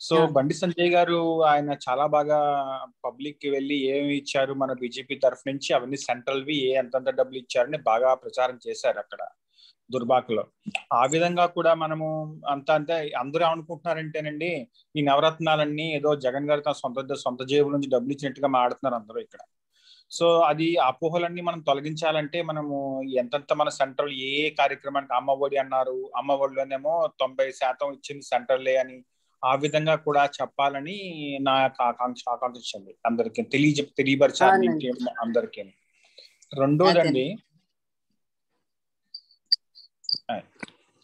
సో బండి సంజయ్ గారు ఆయన చాలా బాగా పబ్లిక్ కి వెళ్ళి ఏమి ఇచ్చారు మన బీజేపీ తరఫు నుంచి, అవన్నీ సెంట్రల్ వి ఎంతంత డబ్బులు ఇచ్చారని బాగా ప్రచారం చేశారు అక్కడ దుర్బాకలో. ఆ విధంగా కూడా మనము అంతే అందరూ ఏమనుకుంటున్నారంటేనండి, ఈ నవరత్నాలన్నీ ఏదో జగన్ గారు తన సొంత జేబు నుంచి డబ్బులు ఇచ్చినట్టుగా మాడుతున్నారు అందరూ ఇక్కడ. సో అది అపోహలన్నీ మనం తొలగించాలంటే మనము ఎంతంత మన సెంట్రల్ ఏ కార్యక్రమానికి, అమ్మఒడి అన్నారు, అమ్మఒడిలోనేమో 90% ఇచ్చింది సెంట్రలే అని, ఆ విధంగా కూడా చెప్పాలని నా యొక్క ఆకాంక్ష అండి. అందరికి తెలియపరచాలి అందరికీ.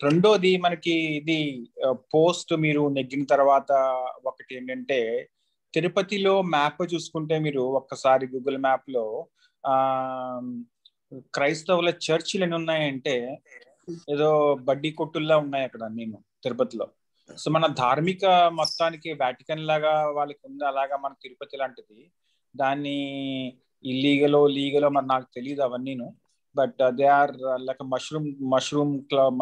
రెండోది మనకి ఇది పోస్ట్ మీరు నెగ్గిన తర్వాత ఒకటి ఏంటంటే, తిరుపతిలో మ్యాప్ చూసుకుంటే మీరు ఒక్కసారి గూగుల్ మ్యాప్ లో క్రైస్తవుల చర్చిలు ఎన్ని ఉన్నాయంటే ఏదో బడ్డీ కొట్టుల్లా ఉన్నాయి అక్కడ నేను తిరుపతిలో. సో మన ధార్మిక మొత్తానికి వాటికన్ లాగా వాళ్ళకి ఉంది, అలాగా మన తిరుపతి లాంటిది, దాన్ని ఇల్లీగలో లీగలో మరి నాకు తెలియదు అవన్నీను. But they are like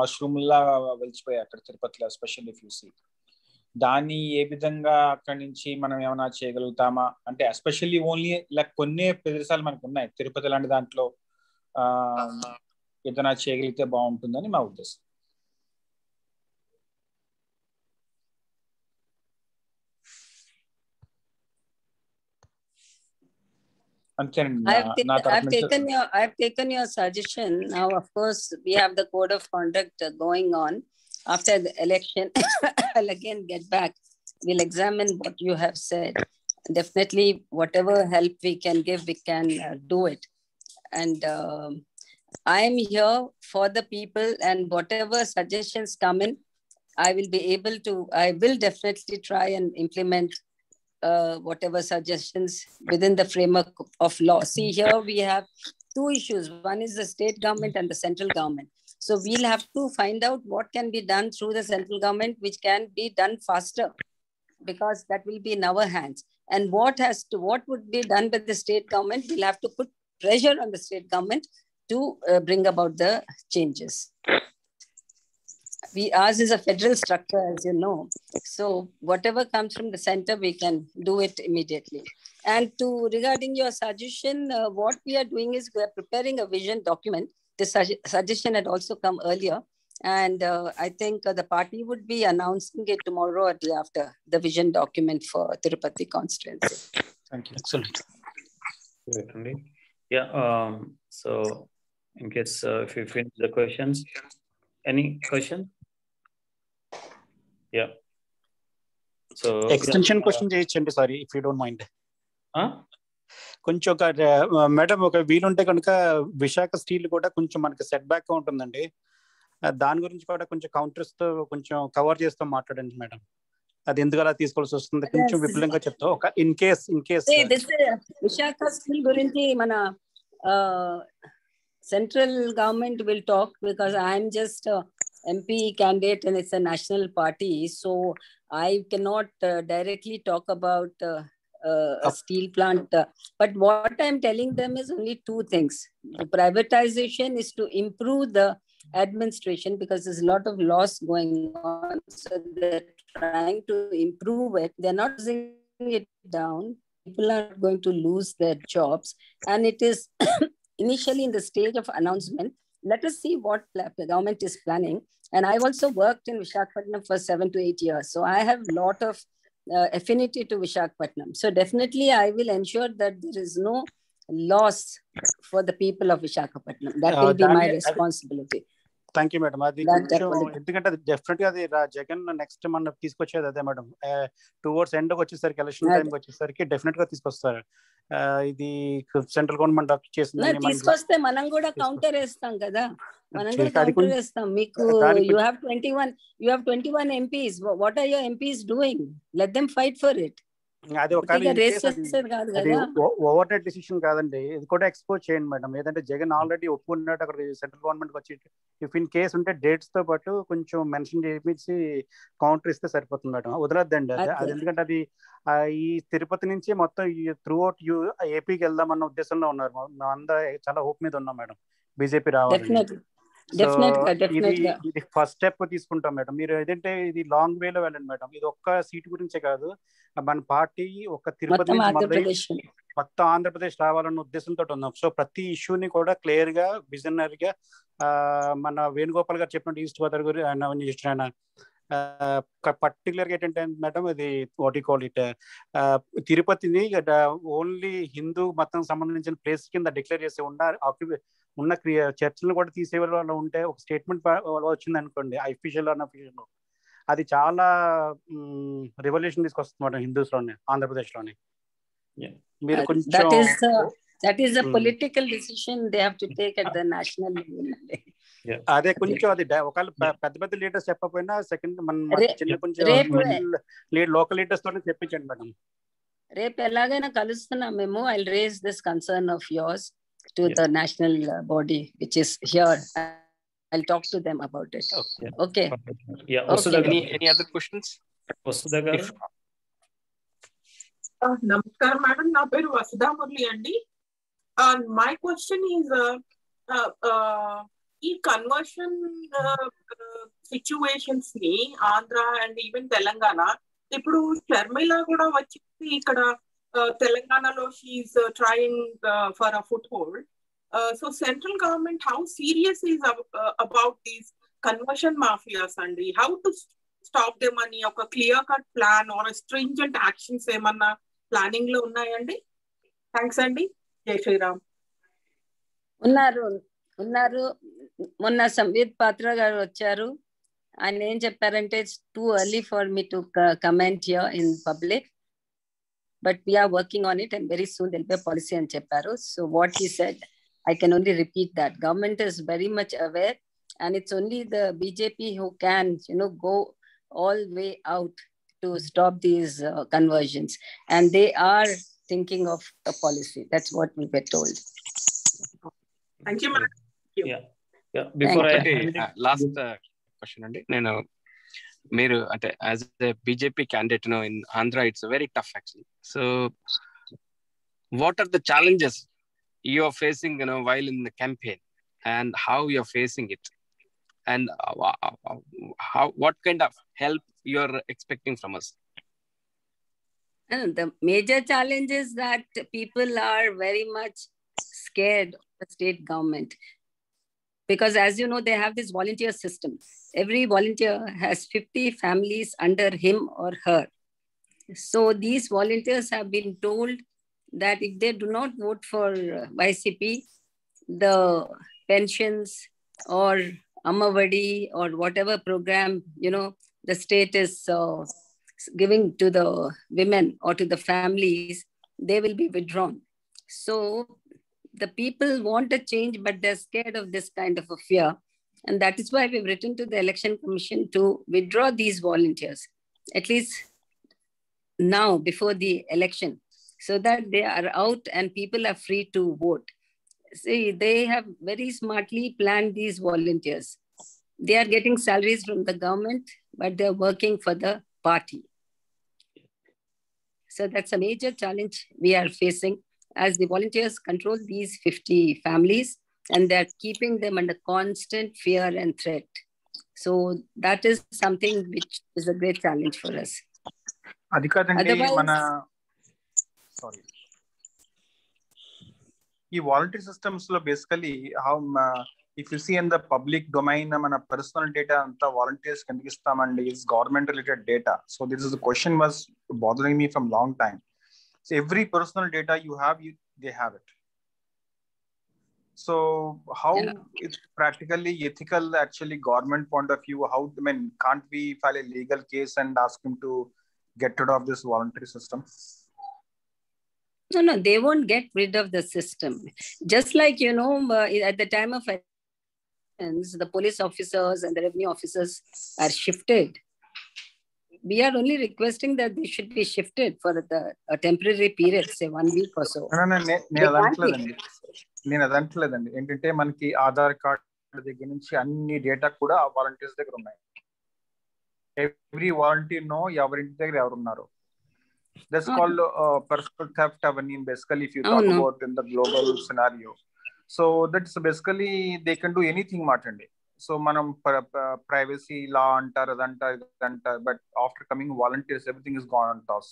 mushroom లా వెలిచిపోయాయి అక్కడ తిరుపతిలో, ఎస్పెషల్లీ ఇఫ్ యూ సీ. దాన్ని ఏ విధంగా అక్కడి నుంచి మనం ఏమైనా చేయగలుగుతామా అంటే, ఎస్పెషల్లీ ఓన్లీ లైక్ కొన్ని ప్రదేశాలు మనకు ఉన్నాయి తిరుపతి లాంటి దాంట్లో ఏదైనా చేయగలిగితే బాగుంటుందని మా ఉద్దేశం. I've taken your suggestion. Now, of course, we have the code of conduct going on. After the election, I'll again get back. We'll examine what you have said. Definitely, whatever help we can give, we can do it. And I am here for the people, and whatever suggestions come in, I will definitely try and implement whatever suggestions within the framework of law. See, here we have two issues. One is the state government and the central government. So we'll have to find out what can be done through the central government, which can be done faster, because that will be in our hands. And what would be done by the state government, we'll have to put pressure on the state government to bring about the changes. Ours is a federal structure, as you know. So whatever comes from the center, we can do it immediately. And regarding your suggestion, what we are doing is we are preparing a vision document. This suggestion had also come earlier. And I think the party would be announcing it tomorrow or day after, the vision document for Tirupati constituency. Thank you. Excellent. Yeah. So in case if you finish the questions, any question? Yeah. So extension question చేయొచ్చండి, sorry if you don't mind. కొంచెం ఒక madam ఒక వీలుంటే కనుక Visakha steel కూడా కొంచెం మనకి set back ఉంటుందండి, దాని గురించి కూడా కొంచెం కౌంటర్స్ తో కొంచెం కవర్ చేస్తూ మాట్లాడండి మేడం. అది ఎందుకు అలా తీసుకోవాల్సి వస్తుంది కొంచెం విపులంగా చెప్తా. ఒక ఇన్ కేస్ విశాఖ స్టీల్ గురించి మన central government will talk, because I'm just MP candidate and it's a national party. So I cannot directly talk about a steel plant. But what I'm telling them is only two things. The privatization is to improve the administration, because there's a lot of loss going on. So they're trying to improve it. They're not losing it down. People are going to lose their jobs. And it is initially in the stage of announcement. Let us see what the government is planning. And I've also worked in Visakhapatnam for 7 to 8 years. So I have a lot of affinity to Visakhapatnam. So definitely I will ensure that there is no loss for the people of Visakhapatnam. That will be my responsibility. Thank you madam. అది కొంచెం ఎందుకంటే అది definite గా అది Jagan next మనం తీసుకొచ్చేది అదే madam. Towards end వచ్చేసరికి ఎలక్షన్ టైం వచ్చేసరికి డెఫినెట్ గా తీసుకొస్తారు. ఇది సెంట్రల్ గవర్నమెంట్ చేసింది, తీసుకొస్తే మనం కూడా కౌంటర్ వేస్తాం కదా, మనం కూడా కౌంటర్ వేస్తాం. మీకు you have 21 MPs. What are your MPs doing? Let them fight for it. అది ఒక ఓవర్ నైట్ డిసిషన్ కాదండి, ఇది కూడా ఎక్స్పోజ్ చేయండి మేడం. ఏదంటే జగన్ ఆల్రెడీ ఒప్పుకున్నాడు అక్కడ సెంట్రల్ గవర్నమెంట్ వచ్చి, ఇఫ్ ఇన్ కేస్ ఉంటే డేట్స్ తో పాటు కొంచెం మెన్షన్ చేయించి కౌంటర్ ఇస్తే సరిపోతుంది మేడం. వదలద్దండి అది ఎందుకంటే అది ఈ తిరుపతి నుంచి మొత్తం త్రూ అవుట్ ఏపీకి వెళ్దామన్న ఉద్దేశంలో ఉన్నారు. అందరూ చాలా హోప్ మీద ఉన్నాం మేడం బీజేపీ రావాలని. ఇది ఫస్ట్ స్టెప్ తీసుకుంటాం మేడం. మీరు ఏదంటే ఇది లాంగ్ వేలో వెళ్ళండి మేడం. ఇది ఒక్క సీట్ గురించే కాదు, మన పార్టీ ఒక తిరుపతి మొత్తం ఆంధ్రప్రదేశ్ రావాలన్న ఉద్దేశంతో ఉన్నాం. సో ప్రతి ఇష్యూని కూడా క్లియర్ గా విజనరీగా మన వేణుగోపాల్ గారు చెప్పినట్టు ఈస్ట్ గోదావరి గురించి ఆయన పర్టికులర్ గా ఏంటంటే మేడం, ఇది వాట్ యు కాల్ ఇట్, తిరుపతిని ఓన్లీ హిందూ మతం సంబంధించిన ప్లేస్ కింద డిక్లేర్ చేసి ఉన్న చర్చలను కూడా తీసే వాళ్ళు ఉంటే ఒక స్టేట్మెంట్ వచ్చింది అనుకోండి అఫీషియల్ అన్అఫీషియల్, అది చాలా రెవల్యూషన్ తీసుకొస్తుంది మేడం హిందూస్ లోనే, ఆంధ్రప్రదేశ్ లోనే. మీరు కొంచెం that is a political decision they have to take at the national level. అదే కొంచెం అది ఒకవేళ పెద్ద పెద్ద లీడర్స్ చెప్పకపోయినా సెకండ్ మన చిన్న కొంచెం లోకల్ లీడర్స్ తోనే చెప్పించండి మేడం. రేపు ఎలాగైనా కలుస్తున్నాం మేము. I'll raise this concern of yours to the national body which is here I'll talk to them about it. Okay. Yeah. Okay. Any other questions? Namaskar, madam. Na peru Vasudha Murli andi. My question is, conversion situations ni Andhra and even Telangana. Ippudu Sharmila kuda vachindi ikkada Telangana lo she is trying for a foothold. So central government, how serious is about these conversion mafias and how to stop them ani oka clear cut plan or a stringent actions emanna planning lo unnayandi? Thanks andi. Jai Shri Ram. ఉన్నారు మొన్న సంబిత్ పాత్ర గారు వచ్చారు. ఆయన ఏం చెప్పారంటే it's too early for me to comment here in public, but we're working on it and very soon there'll be policy అని చెప్పారు. So what he said, I can only repeat that. Government is very much aware, and it's only the BJP who can, go all way out to stop these conversions. And they are thinking of a policy. That's what we were told. Thank you, madam. Yeah. Before last question andi, nenu మీరు అంటే as a BJP candidate, in Andhra it's very tough actually. So what are the challenges you are facing, while in the campaign, and how you are facing it, and what kind of help you are expecting from us? The major challenge is that people are very much scared of the state government, because as you know, they have this volunteer system. Every volunteer has 50 families under him or her. So these volunteers have been told that if they do not vote for YCP, the pensions or Amavadi or whatever program, the state is giving to the women or to the families, they will be withdrawn. So the people want a change, but they're scared of this kind of a fear. And that is why we've written to the Election Commission to withdraw these volunteers, at least now before the election, so that they are out and people are free to vote. See, they have very smartly planned these volunteers. They are getting salaries from the government, but they're working for the party. So that's a major challenge we are facing, as the volunteers control these 50 families and they're keeping them under constant fear and threat. So that is something which is a great challenge for us. ఈ voluntary systems లో basically how if you see in the public domain మన personal data అంతా volunteers కిందకి ఇస్తామండి. It's government related data. So this is the question was bothering me from long time. So every personal data you have, they have it. So how it's practically ethical, actually government point of view, how, I mean, can't we file a legal case and ask him to get rid of this voluntary system? No, they won't get rid of the system. Just like, at the time of elections, the police officers and the revenue officers are shifted. We are only requesting that they should be shifted for a temporary period, say 1 week or so. నేను అది అంటలేదండి. ఏంటంటే మనకి Aadhaar card దగ్గర నుంచి అన్ని data కూడా volunteers దగ్గర ఉన్నాయి. ఎవ్రీ వాలంటీర్ నో ఎవరింటి దగ్గర ఎవరున్నారు. దట్స్ కాల్డ్ పర్సనల్ థెఫ్ట్ అవన్నీ basically if you talk about in the global scenario. So that's basically they can do anything మాట అండి. సో మనం ప్రైవసీ లా అంటారు, అదంటారు, ఇదంటారు, but after coming volunteers everything is gone on toss.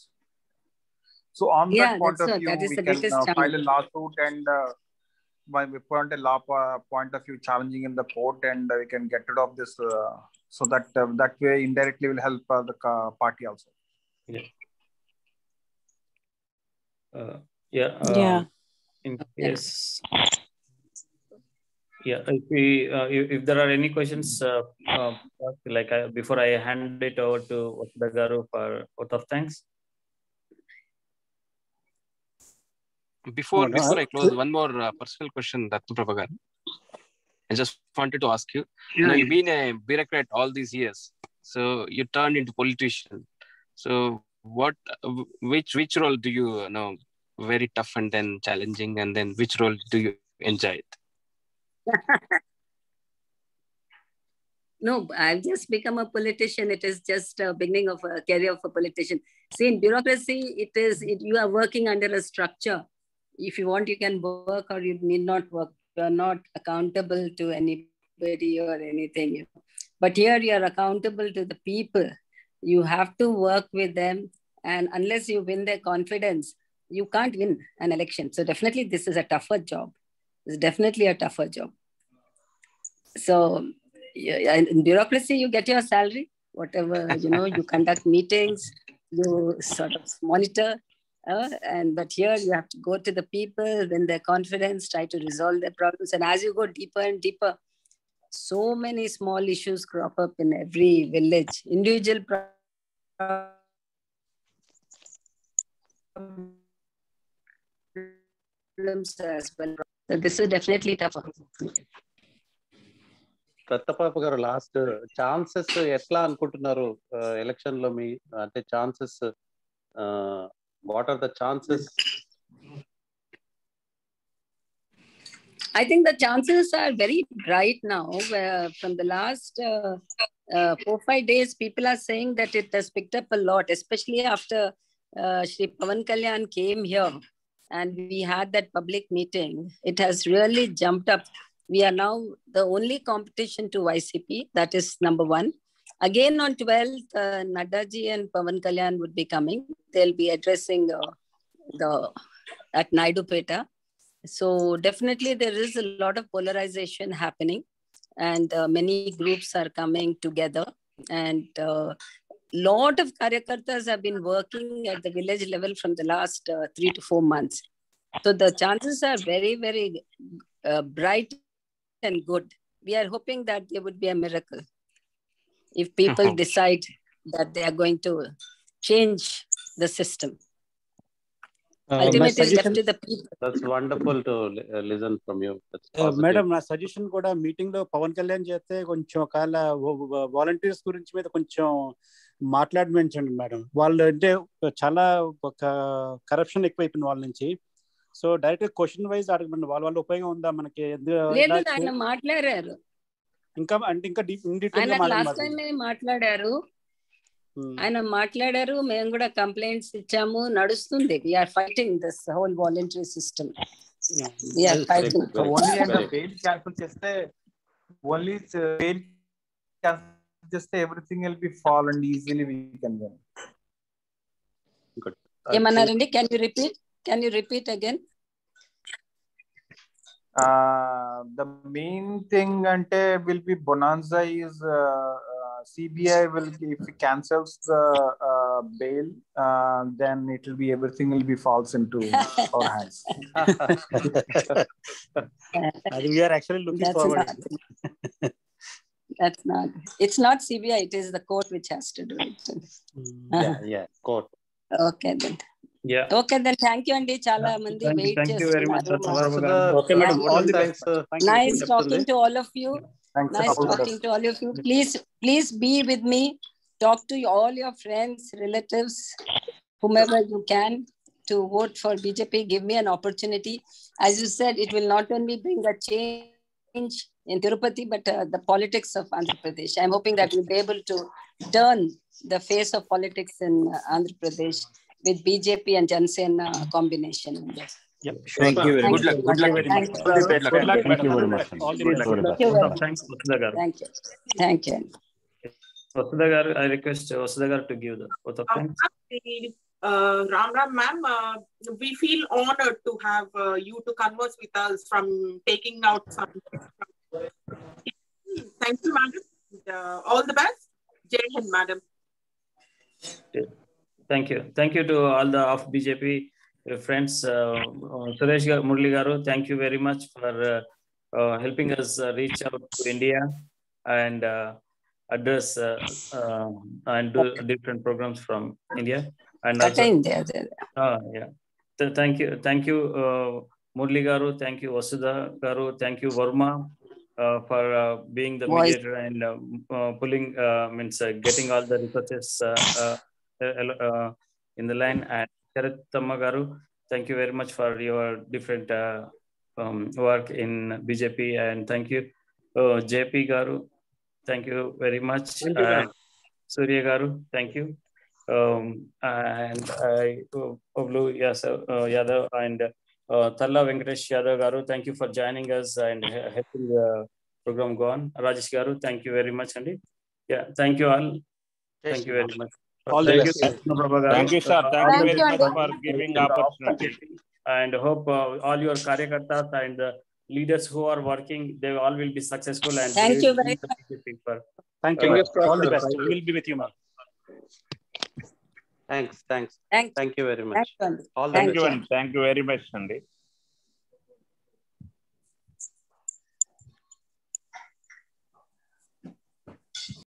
So on that point of view we can file a lawsuit and by we point a law point of view challenging in the court, and we can get rid of this, so that that way indirectly will help the party also. In case, if there are any questions, like before I hand it over to Vasudha Garu for vote of thanks. Before I close, one more personal question, Ratnaprabha garu. I just wanted to ask you, you've been a bureaucrat all these years, so you turned into politician. So which role do you know very tough and then challenging, and then which role do you enjoy it? No, I've just become a politician. It is just a beginning of a career of a politician. See, in bureaucracy, you are working under a structure. If you want, you can work, or you need not work. You are not accountable to anybody or anything. You know. But here you are accountable to the people. You have to work with them. And unless you win their confidence, you can't win an election. So definitely this is a tougher job. It's definitely a tougher job. So in bureaucracy, you get your salary, whatever, you conduct meetings, you sort of monitor. But here you have to go to the people, win their confidence, try to resolve their problems. And as you go deeper and deeper, so many small issues crop up in every village. Individual problems as well. So this is definitely tougher. Rattapapa garu, last chances ఎట్లా అనుకుంటున్నారు election లో? మీ అంటే chances, what are the chances? I think the chances are very bright now. From the last 4-5 days, people are saying that it has picked up a lot, especially after Shri Pawan Kalyan came here and we had that public meeting. It has really jumped up. We are now the only competition to YCP. That is number one. Again on 12th, Nadda ji and Pawan Kalyan would be coming. They'll be addressing at Naidu Peta. So definitely there is a lot of polarization happening, and many groups are coming together. And lot of karyakartas have been working at the village level from the last 3 to 4 months. So the chances are very, very bright and good. We are hoping that there would be a miracle if people decide that they are going to change the system. Ultimately, it's left to the people. That's wonderful to listen from you. Madam, నా suggestion కూడా meeting లో పవన్ కళ్యాణ్ చేస్తే కొంచెం ఒకవేళ volunteers గురించి మీద కొంచెం మాట్లాడమంచండి madam. వాళ్ళు అంటే చాలా ఒక కరప్షన్ ఎక్కువైపోయింది వాళ్ళ నుంచి. సో డైరెక్ట్ క్వశ్చన్ వైజ్ అడగండి, వాళ్ళ ఉపయోగం ఉందా మనకి? ఆయన మాట్లాడారు, ఇంకా అంటే ఇంకా ఇన్ డీటెయిల్ గా మాట్లాడారు. ఆయన మాట్లాడారు, మేము కూడా కంప్లైంట్స్ ఇచ్చాము, నడుస్తుంది. We are fighting this whole voluntary system. We are fighting. Only and bail cancel చేస్తే everything will be fall and easily we can win. ఏమన్నారండి? Can you repeat again? The main thing ante will be bonanza is CBI will, if it cancels the bail, then it will be, everything will be falls into our hands. We are actually looking forward. That's not. It's not CBI. It is the court which has to do it. Yeah, court. Okay then. Yeah. Okay then. Thank you, Andy. Chala mandi wait. Thank you very much. Okay, madam. All the best. Nice talking to all of you. Nice talking to all of you. Please be with me. Talk to all your friends, relatives, whomever you can, to vote for BJP. Give me an opportunity. As you said, it will not only bring a change in Tirupati, but the politics of Andhra Pradesh. I'm hoping that we'll be able to turn the face of politics in Andhra Pradesh with BJP and Jansena combination. Yep. Thank you very much. Good luck very much. Thank you very much. Thank you. Thank you. Vasudha garu, I request Vasudha garu to give the oath of thanks. Ram ma'am, we feel honored to have you to converse with us from taking out some. Thank you, madam. All the best. Jai Hind, madam. Thank you to all the of BJP friends. Suresh Murli garu, thank you very much for helping us reach out to India and address and do different programs from India. And also, yeah. Thank you Murli garu, thank you Vasudha garu, thank you Verma for being the mediator and pulling getting all the resources in the line. And Charithamma garu, thank you very much for your different work in BJP, and thank you JP garu, Thank you very much. Thank you, Surya Garu, thank you. And Pavlu Yadav and Talla Venkatesh Yadav Garu, thank you for joining us and helping the program go on. Rajesh Garu, thank you very much, Andy. Yeah, thank you all. Thank you very much. Thank you, sir. Thank you, sir. Thank you very much for giving opportunity. And hope all your karyakartas and the leaders who are working, they all will be successful. And thank you very much. Thank you. All the best. We will be with you, ma'am. Thanks. Thank you very much. Thank you. All the Thank best. you, and thank you very much, Sandy.